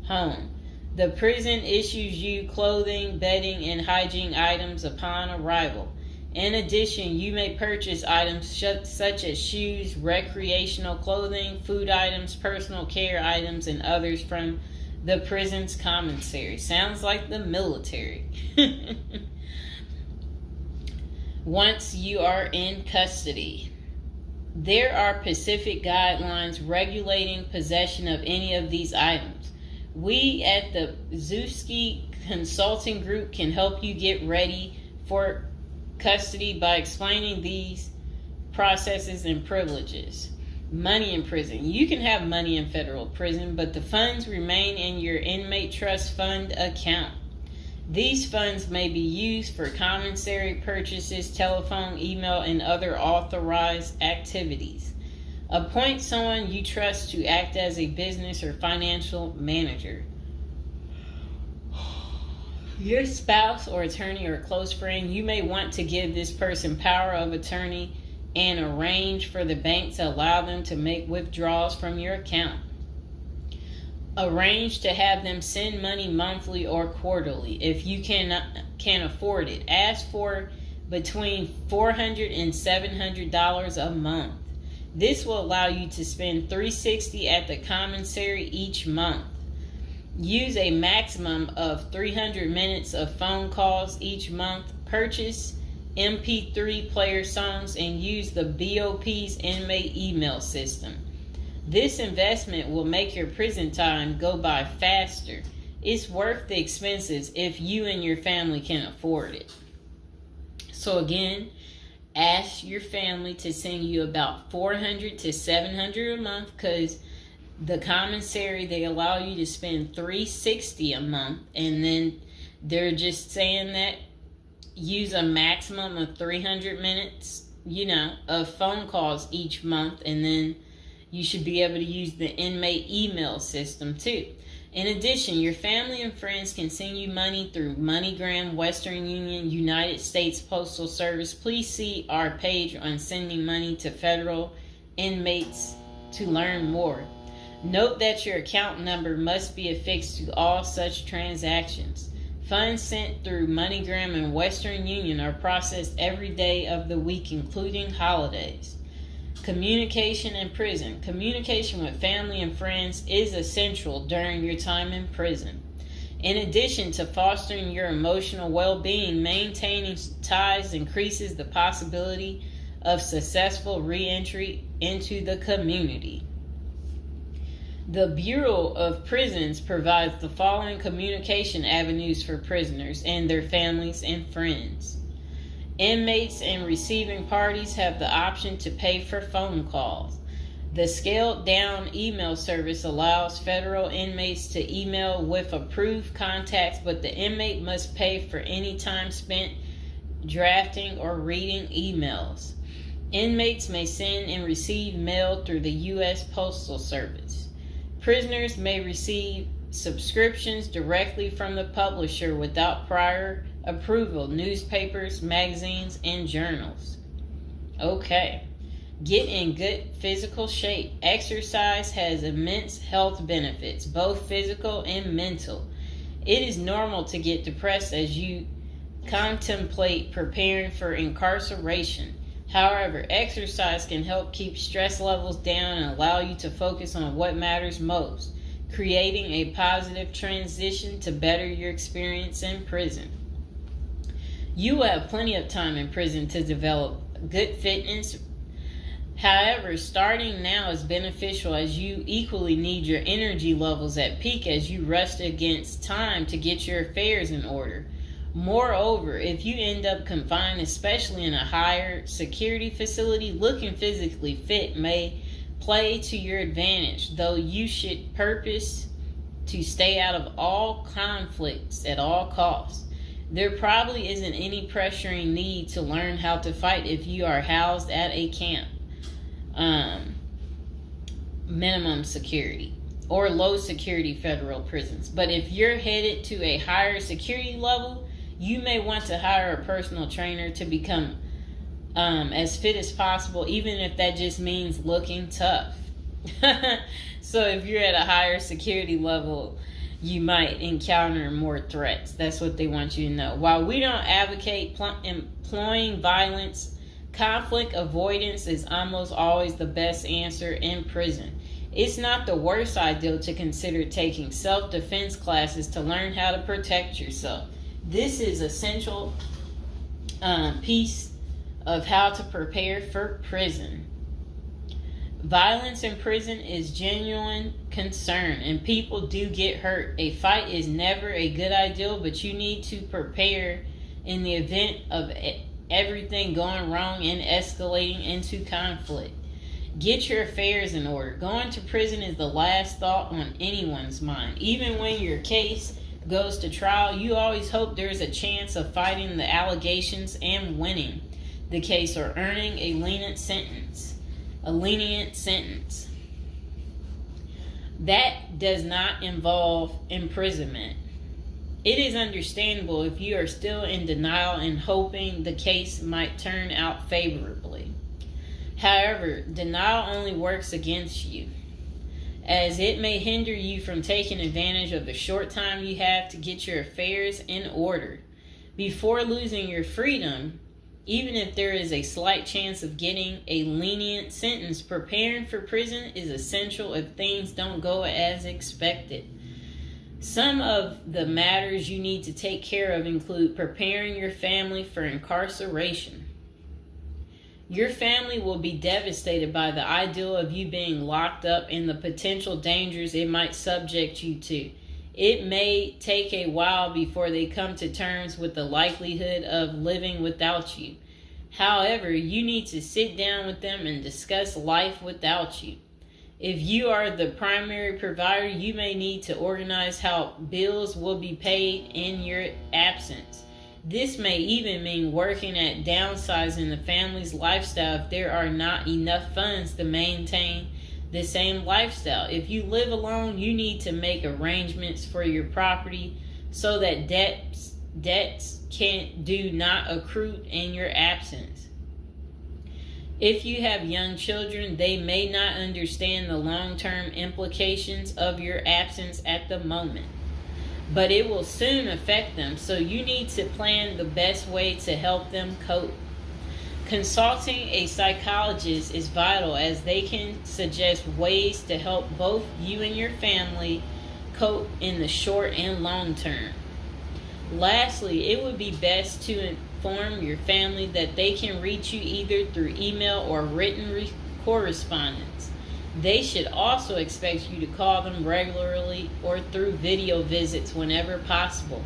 home. The prison issues you clothing, bedding, and hygiene items upon arrival. In addition, you may purchase items such as shoes, recreational clothing, food items, personal care items, and others from the prison's commissary. Sounds like the military. Once you are in custody, there are Pacific guidelines regulating possession of any of these items. We at the Zuski Consulting Group can help you get ready for custody by explaining these processes and privileges. Money in prison. You can have money in federal prison, but the funds remain in your inmate trust fund account. These funds may be used for commissary purchases, telephone, email, and other authorized activities. Appoint someone you trust to act as a business or financial manager. Your spouse or attorney or close friend, you may want to give this person power of attorney and arrange for the bank to allow them to make withdrawals from your account. Arrange to have them send money monthly or quarterly if you can afford it. Ask for between $400 and $700 a month. This will allow you to spend $360 at the commissary each month. Use a maximum of 300 minutes of phone calls each month. Purchase MP3 player songs and use the BOP's inmate email system. This investment will make your prison time go by faster. It's worth the expenses if you and your family can afford it. So again, ask your family to send you about $400 to $700 a month, because the commissary, they allow you to spend $360 a month, and then they're just saying that use a maximum of 300 minutes, of phone calls each month, and then you should be able to use the inmate email system too. In addition, your family and friends can send you money through MoneyGram, Western Union, United States Postal Service. Please see our page on sending money to federal inmates to learn more. Note that your account number must be affixed to all such transactions. Funds sent through MoneyGram and Western Union are processed every day of the week, including holidays. Communication in prison. Communication with family and friends is essential during your time in prison. In addition to fostering your emotional well-being, maintaining ties increases the possibility of successful re-entry into the community. The Bureau of Prisons provides the following communication avenues for prisoners and their families and friends. Inmates and receiving parties have the option to pay for phone calls. The scaled-down email service allows federal inmates to email with approved contacts, but the inmate must pay for any time spent drafting or reading emails. Inmates may send and receive mail through the U.S. Postal Service. Prisoners may receive subscriptions directly from the publisher without prior approval, newspapers, magazines, and journals. Okay. Get in good physical shape. Exercise has immense health benefits, both physical and mental. It is normal to get depressed as you contemplate preparing for incarceration. However, exercise can help keep stress levels down and allow you to focus on what matters most, creating a positive transition to better your experience in prison. You will have plenty of time in prison to develop good fitness. However, starting now is beneficial as you equally need your energy levels at peak as you rush against time to get your affairs in order. Moreover, if you end up confined, especially in a higher security facility, looking physically fit may play to your advantage, though you should purpose to stay out of all conflicts at all costs. There probably isn't any pressuring need to learn how to fight if you are housed at a camp. Minimum security or low security federal prisons. But if you're headed to a higher security level, you may want to hire a personal trainer to become as fit as possible, even if that just means looking tough. So if you're at a higher security level, you might encounter more threats. That's what they want you to know. While we don't advocate employing violence, conflict avoidance is almost always the best answer in prison. It's not the worst idea to consider taking self-defense classes to learn how to protect yourself. This is an essential piece of how to prepare for prison. Violence in prison is genuine concern, and people do get hurt. A fight is never a good idea, but you need to prepare in the event of everything going wrong and escalating into conflict. Get your affairs in order. Going to prison is the last thought on anyone's mind. Even when your case goes to trial, you always hope there's a chance of fighting the allegations and winning the case or earning a lenient sentence. That does not involve imprisonment. It is understandable if you are still in denial and hoping the case might turn out favorably. However, denial only works against you, as it may hinder you from taking advantage of the short time you have to get your affairs in order. Before losing your freedom, even if there is a slight chance of getting a lenient sentence, preparing for prison is essential if things don't go as expected. Some of the matters you need to take care of include preparing your family for incarceration. Your family will be devastated by the idea of you being locked up and the potential dangers it might subject you to. It may take a while before they come to terms with the likelihood of living without you. However, you need to sit down with them and discuss life without you. If you are the primary provider, you may need to organize how bills will be paid in your absence. This may even mean working at downsizing the family's lifestyle if there are not enough funds to maintain the same lifestyle. If you live alone, you need to make arrangements for your property so that debts do not accrue in your absence. If you have young children, they may not understand the long-term implications of your absence at the moment, but it will soon affect them, so you need to plan the best way to help them cope. Consulting a psychologist is vital, as they can suggest ways to help both you and your family cope in the short and long term. Lastly, it would be best to inform your family that they can reach you either through email or written correspondence. They should also expect you to call them regularly or through video visits whenever possible.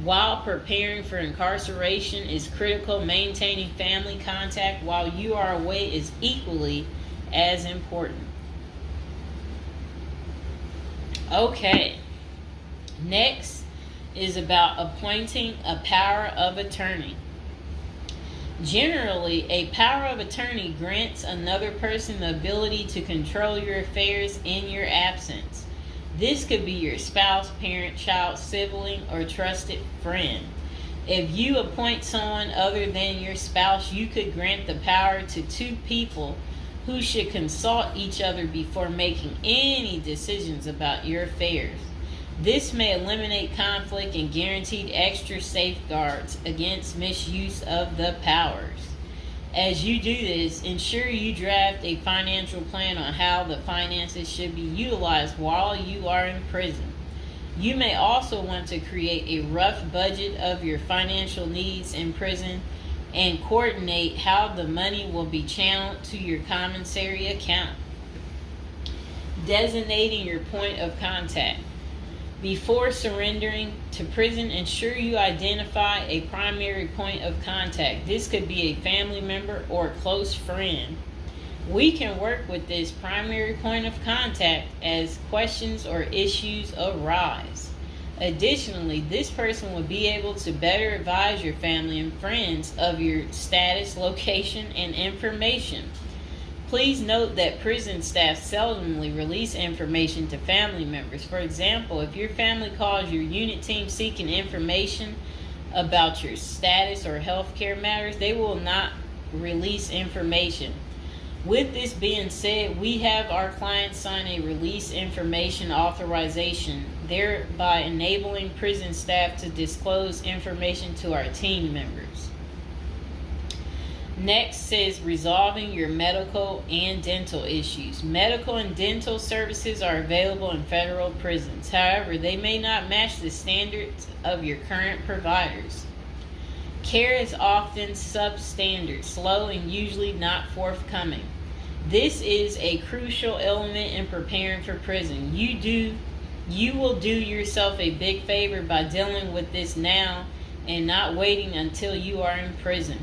While preparing for incarceration is critical, maintaining family contact while you are away is equally as important. Okay, next is about appointing a power of attorney. Generally, a power of attorney grants another person the ability to control your affairs in your absence. This could be your spouse, parent, child, sibling, or trusted friend. If you appoint someone other than your spouse, you could grant the power to two people who should consult each other before making any decisions about your affairs. This may eliminate conflict and guarantee extra safeguards against misuse of the powers. As you do this, ensure you draft a financial plan on how the finances should be utilized while you are in prison. You may also want to create a rough budget of your financial needs in prison and coordinate how the money will be channeled to your commissary account. Designating your point of contact. Before surrendering to prison, ensure you identify a primary point of contact. This could be a family member or a close friend. We can work with this primary point of contact as questions or issues arise. Additionally, this person will be able to better advise your family and friends of your status, location, and information. Please note that prison staff seldomly release information to family members. For example, if your family calls your unit team seeking information about your status or healthcare matters, they will not release information. With this being said, we have our clients sign a release information authorization, thereby enabling prison staff to disclose information to our team members. Next says resolving your medical and dental issues. Medical and dental services are available in federal prisons. However, they may not match the standards of your current providers. Care is often substandard, slow, and usually not forthcoming. This is a crucial element in preparing for prison. You will do yourself a big favor by dealing with this now and not waiting until you are in prison.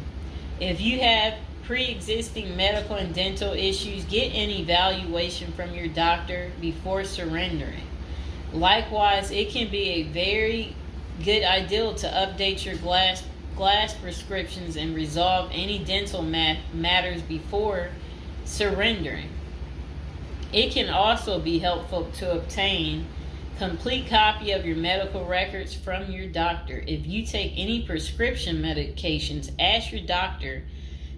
If you have pre-existing medical and dental issues, get an evaluation from your doctor before surrendering. Likewise, it can be a very good idea to update your glass prescriptions and resolve any dental matters before surrendering. It can also be helpful to obtain complete copy of your medical records from your doctor. If you take any prescription medications, ask your doctor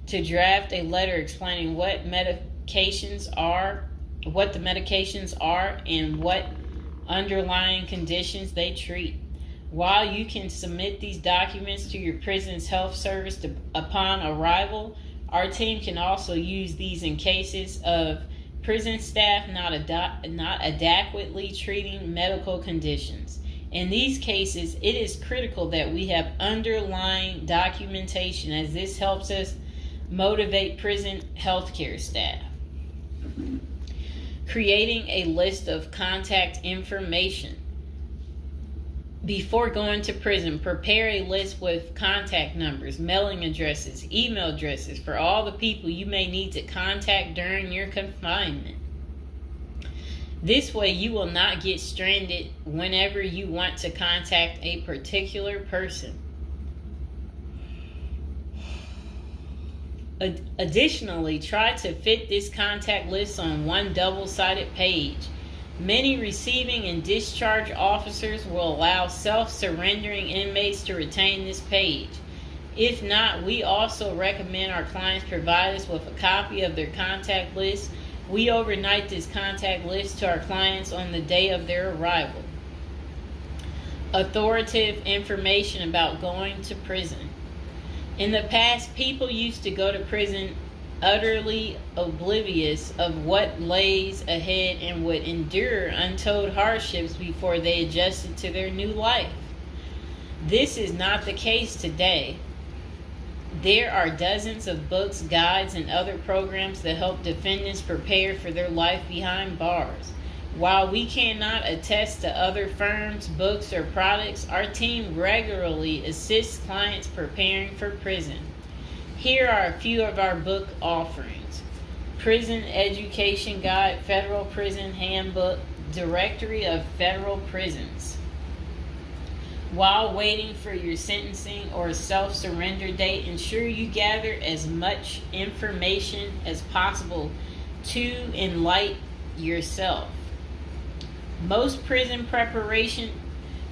to draft a letter explaining what the medications are, and what underlying conditions they treat. While you can submit these documents to your prison's health service upon arrival, our team can also use these in cases of prison staff not adequately treating medical conditions. In these cases, it is critical that we have underlying documentation, as this helps us motivate prison healthcare staff. Creating a list of contact information. Before going to prison, prepare a list with contact numbers, mailing addresses, email addresses for all the people you may need to contact during your confinement. This way, you will not get stranded whenever you want to contact a particular person. Additionally, try to fit this contact list on one double-sided page. Many receiving and discharge officers will allow self-surrendering inmates to retain this page. If not, we also recommend our clients provide us with a copy of their contact list. We overnight this contact list to our clients on the day of their arrival. Authoritative information about going to prison. In the past, people used to go to prison utterly oblivious of what lays ahead and would endure untold hardships before they adjusted to their new life. This is not the case today. There are dozens of books, guides, and other programs that help defendants prepare for their life behind bars. While we cannot attest to other firms, books, or products, our team regularly assists clients preparing for prison. Here are a few of our book offerings: Prison Education Guide, Federal Prison Handbook, Directory of Federal Prisons. While waiting for your sentencing or self-surrender date, ensure you gather as much information as possible to enlighten yourself. Most prison preparation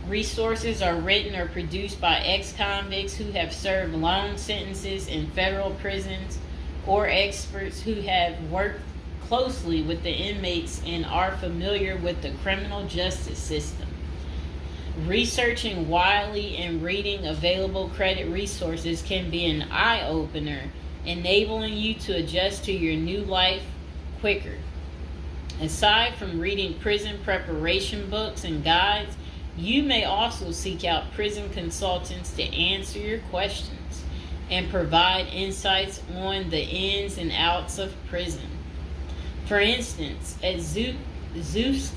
resources are written or produced by ex-convicts who have served long sentences in federal prisons, or experts who have worked closely with the inmates and are familiar with the criminal justice system. Researching widely and reading available credit resources can be an eye-opener, enabling you to adjust to your new life quicker. Aside from reading prison preparation books and guides, you may also seek out prison consultants to answer your questions and provide insights on the ins and outs of prison. For instance, at Zeus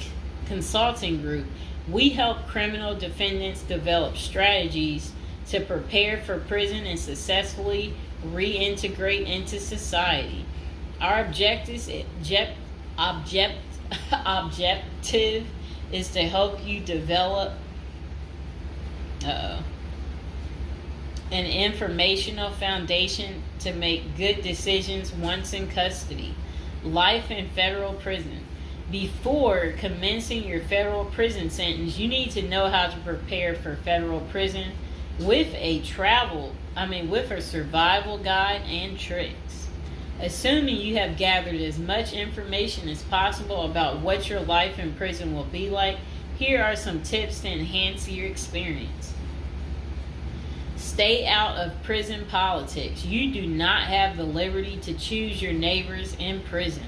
Consulting Group, we help criminal defendants develop strategies to prepare for prison and successfully reintegrate into society. Our objective is to help you develop an informational foundation to make good decisions once in custody. Life in federal prison. Before commencing your federal prison sentence, you need to know how to prepare for federal prison with a survival guide and tricks. Assuming you have gathered as much information as possible about what your life in prison will be like, here are some tips to enhance your experience. Stay out of prison politics. You do not have the liberty to choose your neighbors in prison.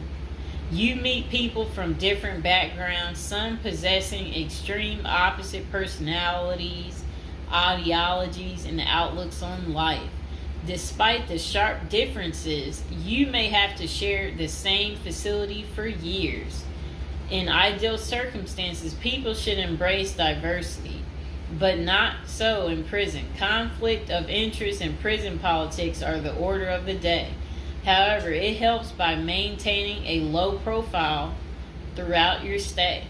You meet people from different backgrounds, some possessing extreme opposite personalities, ideologies, and outlooks on life. Despite the sharp differences, you may have to share the same facility for years. In ideal circumstances, people should embrace diversity, but not so in prison. Conflict of interest and prison politics are the order of the day. However, it helps by maintaining a low profile throughout your stay.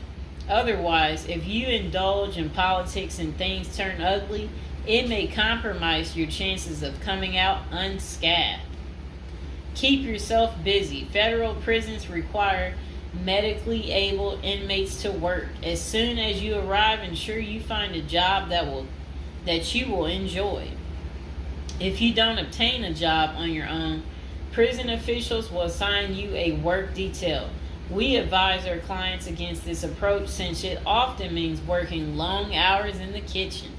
Otherwise, if you indulge in politics and things turn ugly, it may compromise your chances of coming out unscathed. Keep yourself busy. Federal prisons require medically able inmates to work. As soon as you arrive, ensure you find a job that you will enjoy. If you don't obtain a job on your own, prison officials will assign you a work detail. We advise our clients against this approach since it often means working long hours in the kitchen.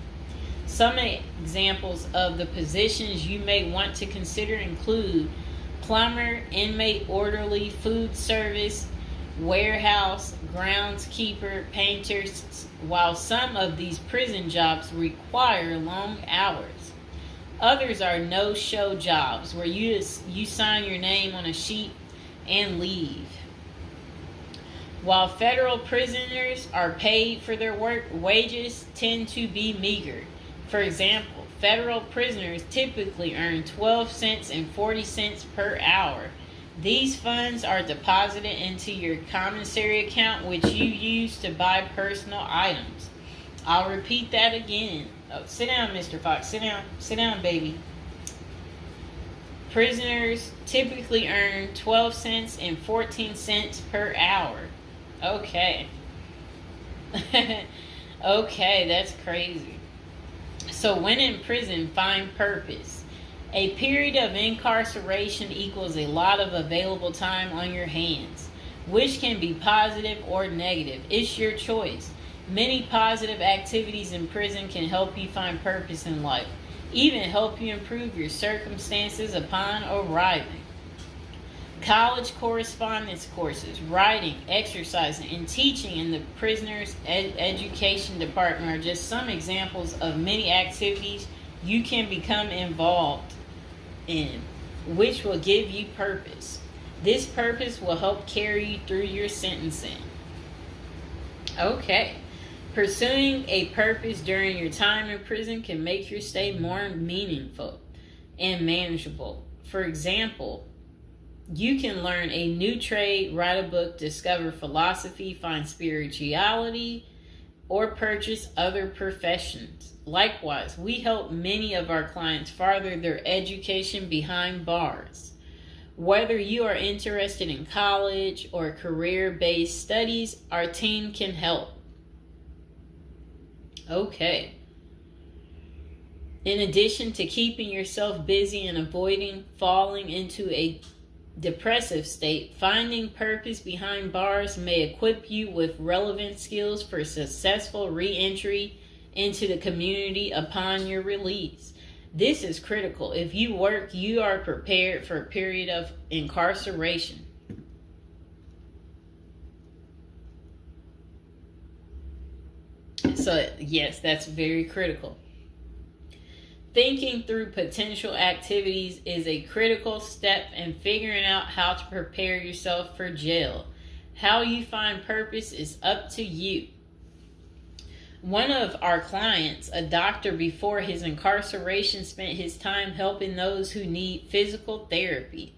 Some examples of the positions you may want to consider include plumber, inmate orderly, food service, warehouse, groundskeeper, painters, while some of these prison jobs require long hours. Others are no-show jobs where you sign your name on a sheet and leave. While federal prisoners are paid for their work, wages tend to be meager. For example, federal prisoners typically earn 12 cents and 40 cents per hour. These funds are deposited into your commissary account, which you use to buy personal items. I'll repeat that again. Oh, sit down, Mr. Fox. Sit down. Sit down, baby. Prisoners typically earn 12 cents and 14 cents per hour. Okay. Okay, that's crazy. So when in prison, find purpose. A period of incarceration equals a lot of available time on your hands, which can be positive or negative. It's your choice. Many positive activities in prison can help you find purpose in life, even help you improve your circumstances upon arriving. College correspondence courses, writing, exercising, and teaching in the prisoner's education department are just some examples of many activities you can become involved in, which will give you purpose. This purpose will help carry you through your sentencing. Okay. Pursuing a purpose during your time in prison can make your stay more meaningful and manageable. For example, you can learn a new trade, write a book, discover philosophy, find spirituality, or purchase other professions. Likewise, we help many of our clients further their education behind bars. Whether you are interested in college or career-based studies, our team can help. Okay. In addition to keeping yourself busy and avoiding falling into a depressive state, finding purpose behind bars may equip you with relevant skills for successful re-entry into the community upon your release. This is critical. If you work, you are prepared for a period of incarceration. So, yes, that's very critical. Thinking through potential activities is a critical step in figuring out how to prepare yourself for jail. How you find purpose is up to you. One of our clients, a doctor before his incarceration, spent his time helping those who need physical therapy.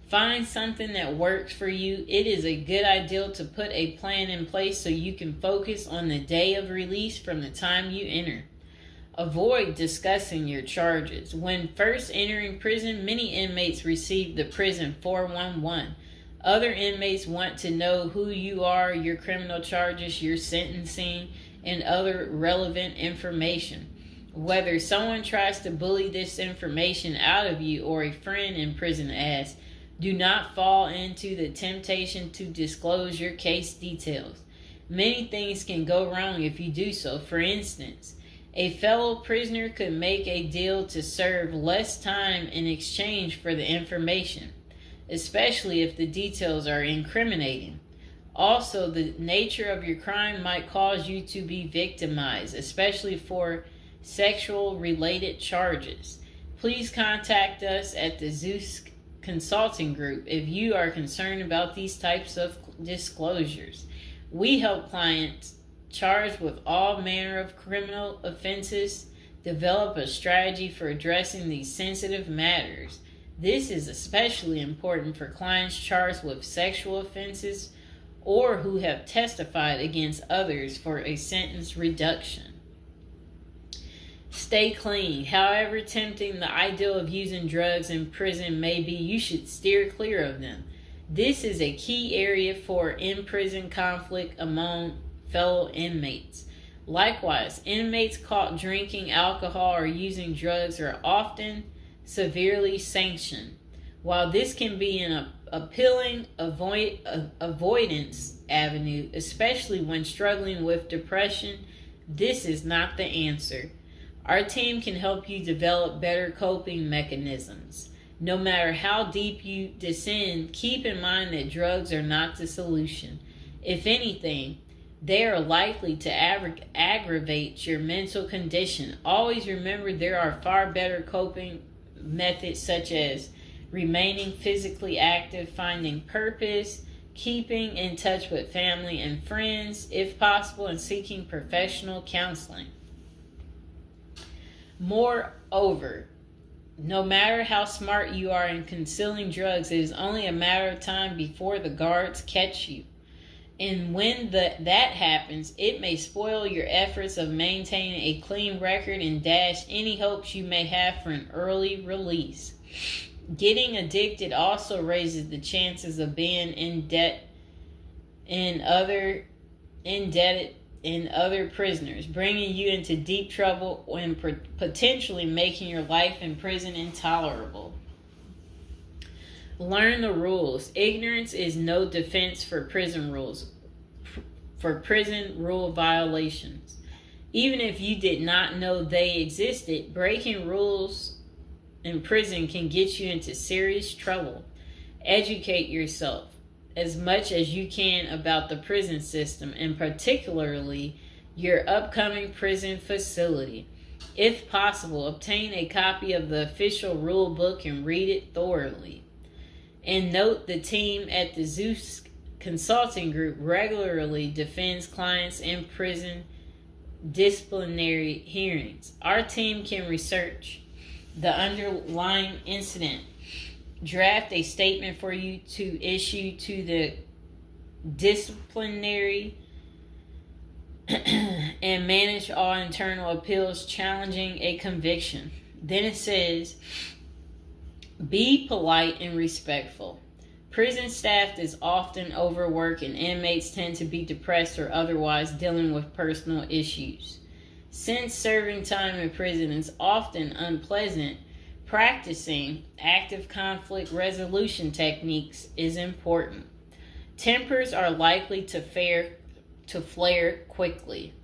Find something that works for you. It is a good idea to put a plan in place so you can focus on the day of release from the time you enter. Avoid discussing your charges. When first entering prison, many inmates receive the prison 411. Other inmates want to know who you are, your criminal charges, your sentencing, and other relevant information. Whether someone tries to bully this information out of you or a friend in prison asks, do not fall into the temptation to disclose your case details. Many things can go wrong if you do so. For instance, a fellow prisoner could make a deal to serve less time in exchange for the information, especially if the details are incriminating. Also, the nature of your crime might cause you to be victimized, especially for sexual-related charges. Please contact us at the Zeus Consulting Group if you are concerned about these types of disclosures. We help clients charged with all manner of criminal offenses develop a strategy for addressing these sensitive matters. This is especially important for clients charged with sexual offenses or who have testified against others for a sentence reduction. Stay clean. However tempting the ideal of using drugs in prison may be, you should steer clear of them. This is a key area for in-prison conflict among fellow inmates. Likewise, inmates caught drinking alcohol or using drugs are often severely sanctioned. While this can be an appealing avoidance avenue, especially when struggling with depression, this is not the answer. Our team can help you develop better coping mechanisms. No matter how deep you descend, keep in mind that drugs are not the solution. If anything, they are likely to aggravate your mental condition. Always remember there are far better coping methods such as remaining physically active, finding purpose, keeping in touch with family and friends, if possible, and seeking professional counseling. Moreover, no matter how smart you are in concealing drugs, it is only a matter of time before the guards catch you. And when that happens, it may spoil your efforts of maintaining a clean record and dash any hopes you may have for an early release. Getting addicted also raises the chances of being indebted in other prisoners, bringing you into deep trouble and potentially making your life in prison intolerable. Learn the rules. Ignorance is no defense for prison rules, for prison rule violations. Even if you did not know they existed, breaking rules in prison can get you into serious trouble. Educate yourself as much as you can about the prison system, and particularly your upcoming prison facility. If possible, obtain a copy of the official rule book and read it thoroughly. And note, the team at the Zeus Consulting Group regularly defends clients in prison disciplinary hearings. Our team can research the underlying incident, draft a statement for you to issue to the disciplinary, and manage all internal appeals challenging a conviction. Then it says, be polite and respectful. Prison staff is often overworked and inmates tend to be depressed or otherwise dealing with personal issues. Since serving time in prison is often unpleasant, practicing active conflict resolution techniques is important. Tempers are likely to flare quickly,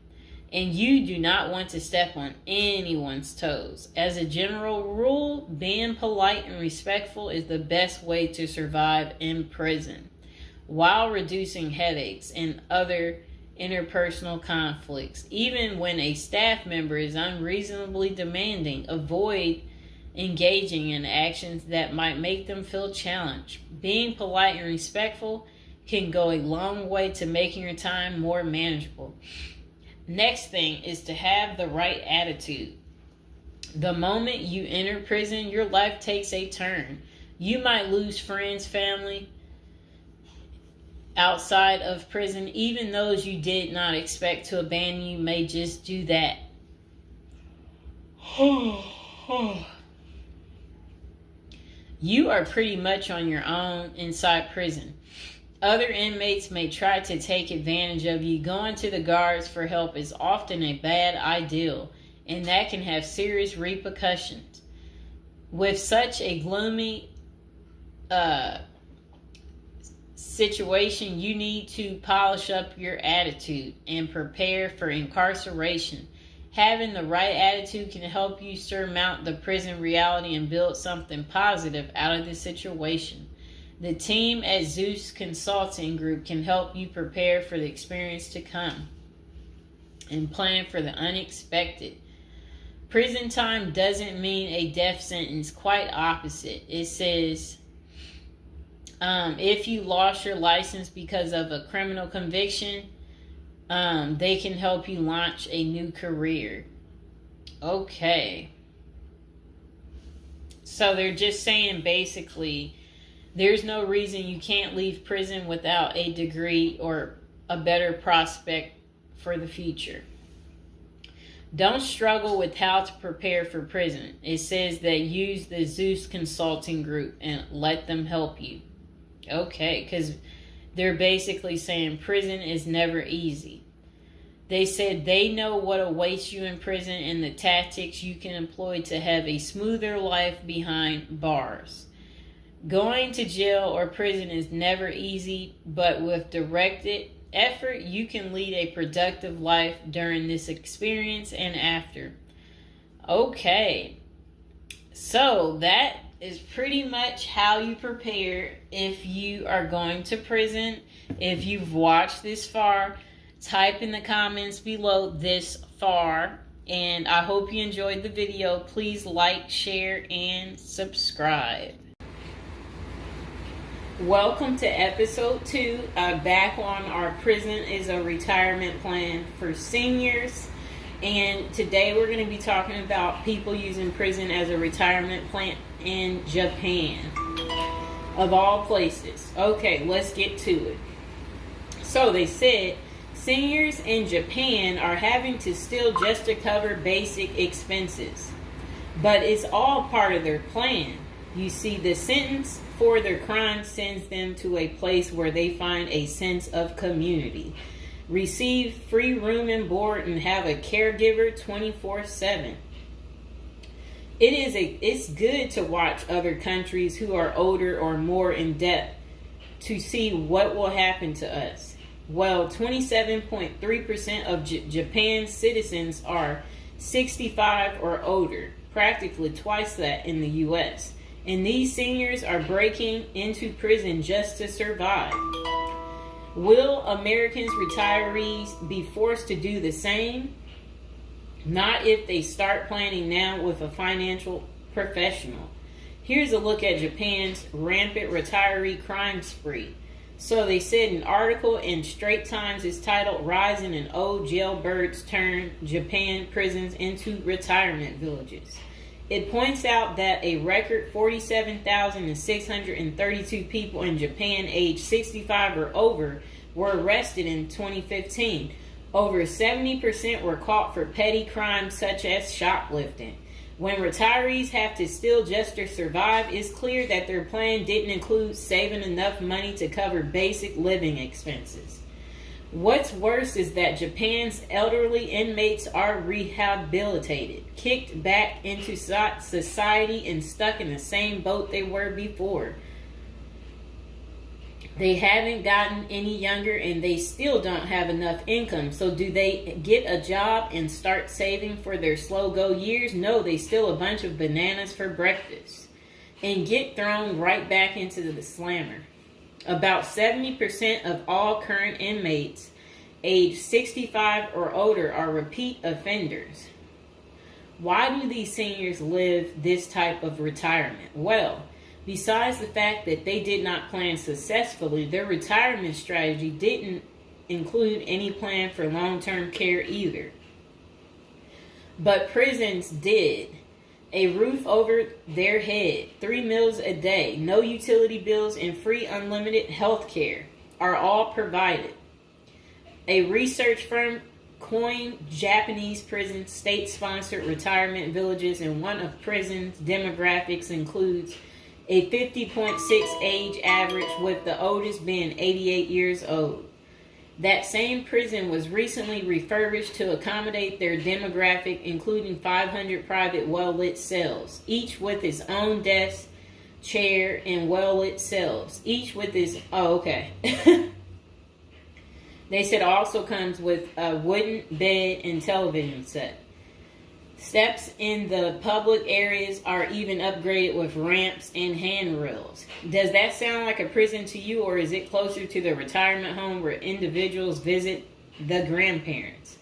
and you do not want to step on anyone's toes. As a general rule, being polite and respectful is the best way to survive in prison, while reducing headaches and other interpersonal conflicts. Even when a staff member is unreasonably demanding, avoid engaging in actions that might make them feel challenged. Being polite and respectful can go a long way to making your time more manageable. Next thing is to have the right attitude. The moment you enter prison, your life takes a turn. You might lose friends, family outside of prison. Even those you did not expect to abandon you may just do that. You are pretty much on your own inside prison. Other inmates may try to take advantage of you. Going to the guards for help is often a bad idea, and that can have serious repercussions. With such a gloomy situation, you need to polish up your attitude and prepare for incarceration. Having the right attitude can help you surmount the prison reality and build something positive out of the situation. The team at Zeus Consulting Group can help you prepare for the experience to come and plan for the unexpected. Prison time doesn't mean a death sentence, quite opposite. It says, if you lost your license because of a criminal conviction, they can help you launch a new career. Okay. So they're just saying basically, there's no reason you can't leave prison without a degree or a better prospect for the future. Don't struggle with how to prepare for prison. It says that use the Zeus Consulting Group and let them help you. Okay, because they're basically saying prison is never easy. They said they know what awaits you in prison and the tactics you can employ to have a smoother life behind bars. Going to jail or prison is never easy, but with directed effort, you can lead a productive life during this experience and after. Okay, so that is pretty much how you prepare if you are going to prison. If you've watched this far, type in the comments below this far, and I hope you enjoyed the video. Please like, share, and subscribe. Welcome to episode 2. Back on our prison is a retirement plan for seniors. And today we're going to be talking about people using prison as a retirement plan in Japan. Of all places. Okay, let's get to it. So they said seniors in Japan are having to steal just to cover basic expenses. But it's all part of their plan. You see, the sentence for their crime sends them to a place where they find a sense of community, receive free room and board, and have a caregiver 24/7. It's good to watch other countries who are older or more in depth to see what will happen to us. Well, 27.3% of Japan's citizens are 65 or older, practically twice that in the U.S., and these seniors are breaking into prison just to survive. Will Americans retirees be forced to do the same? Not if they start planning now with a financial professional. Here's a look at Japan's rampant retiree crime spree. So they said an article in Straits Times is titled "Rising in Old Jailbirds Turn Japan Prisons into Retirement Villages." It points out that a record 47,632 people in Japan aged 65 or over were arrested in 2015. Over 70% were caught for petty crimes such as shoplifting. When retirees have to steal just to survive, it's clear that their plan didn't include saving enough money to cover basic living expenses. What's worse is that Japan's elderly inmates are rehabilitated, kicked back into society, and stuck in the same boat they were before. They haven't gotten any younger, and they still don't have enough income. So do they get a job and start saving for their slow-go years? No, they steal a bunch of bananas for breakfast and get thrown right back into the slammer. About 70% of all current inmates aged 65 or older are repeat offenders. Why do these seniors live this type of retirement? Well, besides the fact that they did not plan successfully, their retirement strategy didn't include any plan for long-term care either. But prisons did. A roof over their head, 3 meals a day, no utility bills, and free unlimited health care are all provided. A research firm coined Japanese prisons state-sponsored retirement villages, and one of prisons' demographics includes a 50.6 age average, with the oldest being 88 years old. That same prison was recently refurbished to accommodate their demographic, including 500 private well-lit cells, each with its own desk, chair, and well-lit cells, each with its... Oh, okay. They said also comes with a wooden bed and television set. Steps in the public areas are even upgraded with ramps and handrails. Does that sound like a prison to you, or is it closer to the retirement home where individuals visit the grandparents?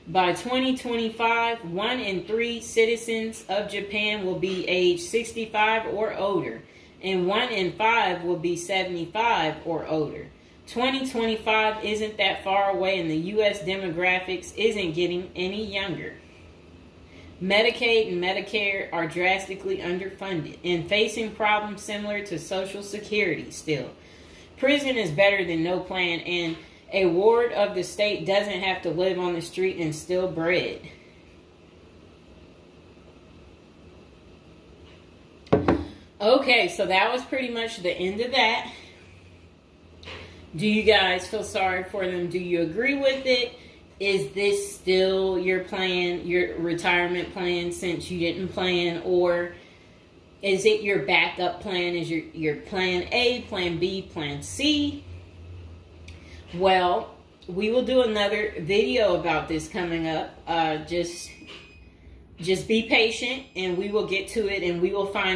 By 2025, 1 in 3 citizens of Japan will be age 65 or older, and 1 in 5 will be 75 or older. 2025 isn't that far away, and the U.S. demographics isn't getting any younger. Medicaid and Medicare are drastically underfunded and facing problems similar to Social Security still. Prison is better than no plan, and a ward of the state doesn't have to live on the street and steal bread. Okay, so that was pretty much the end of that. Do you guys feel sorry for them? Do you agree with it? Is this still your plan, your retirement plan, since you didn't plan? Or is it your backup plan? Is your plan A, plan B, plan C? Well, we will do another video about this coming up. Just be patient, and we will get to it, and we will find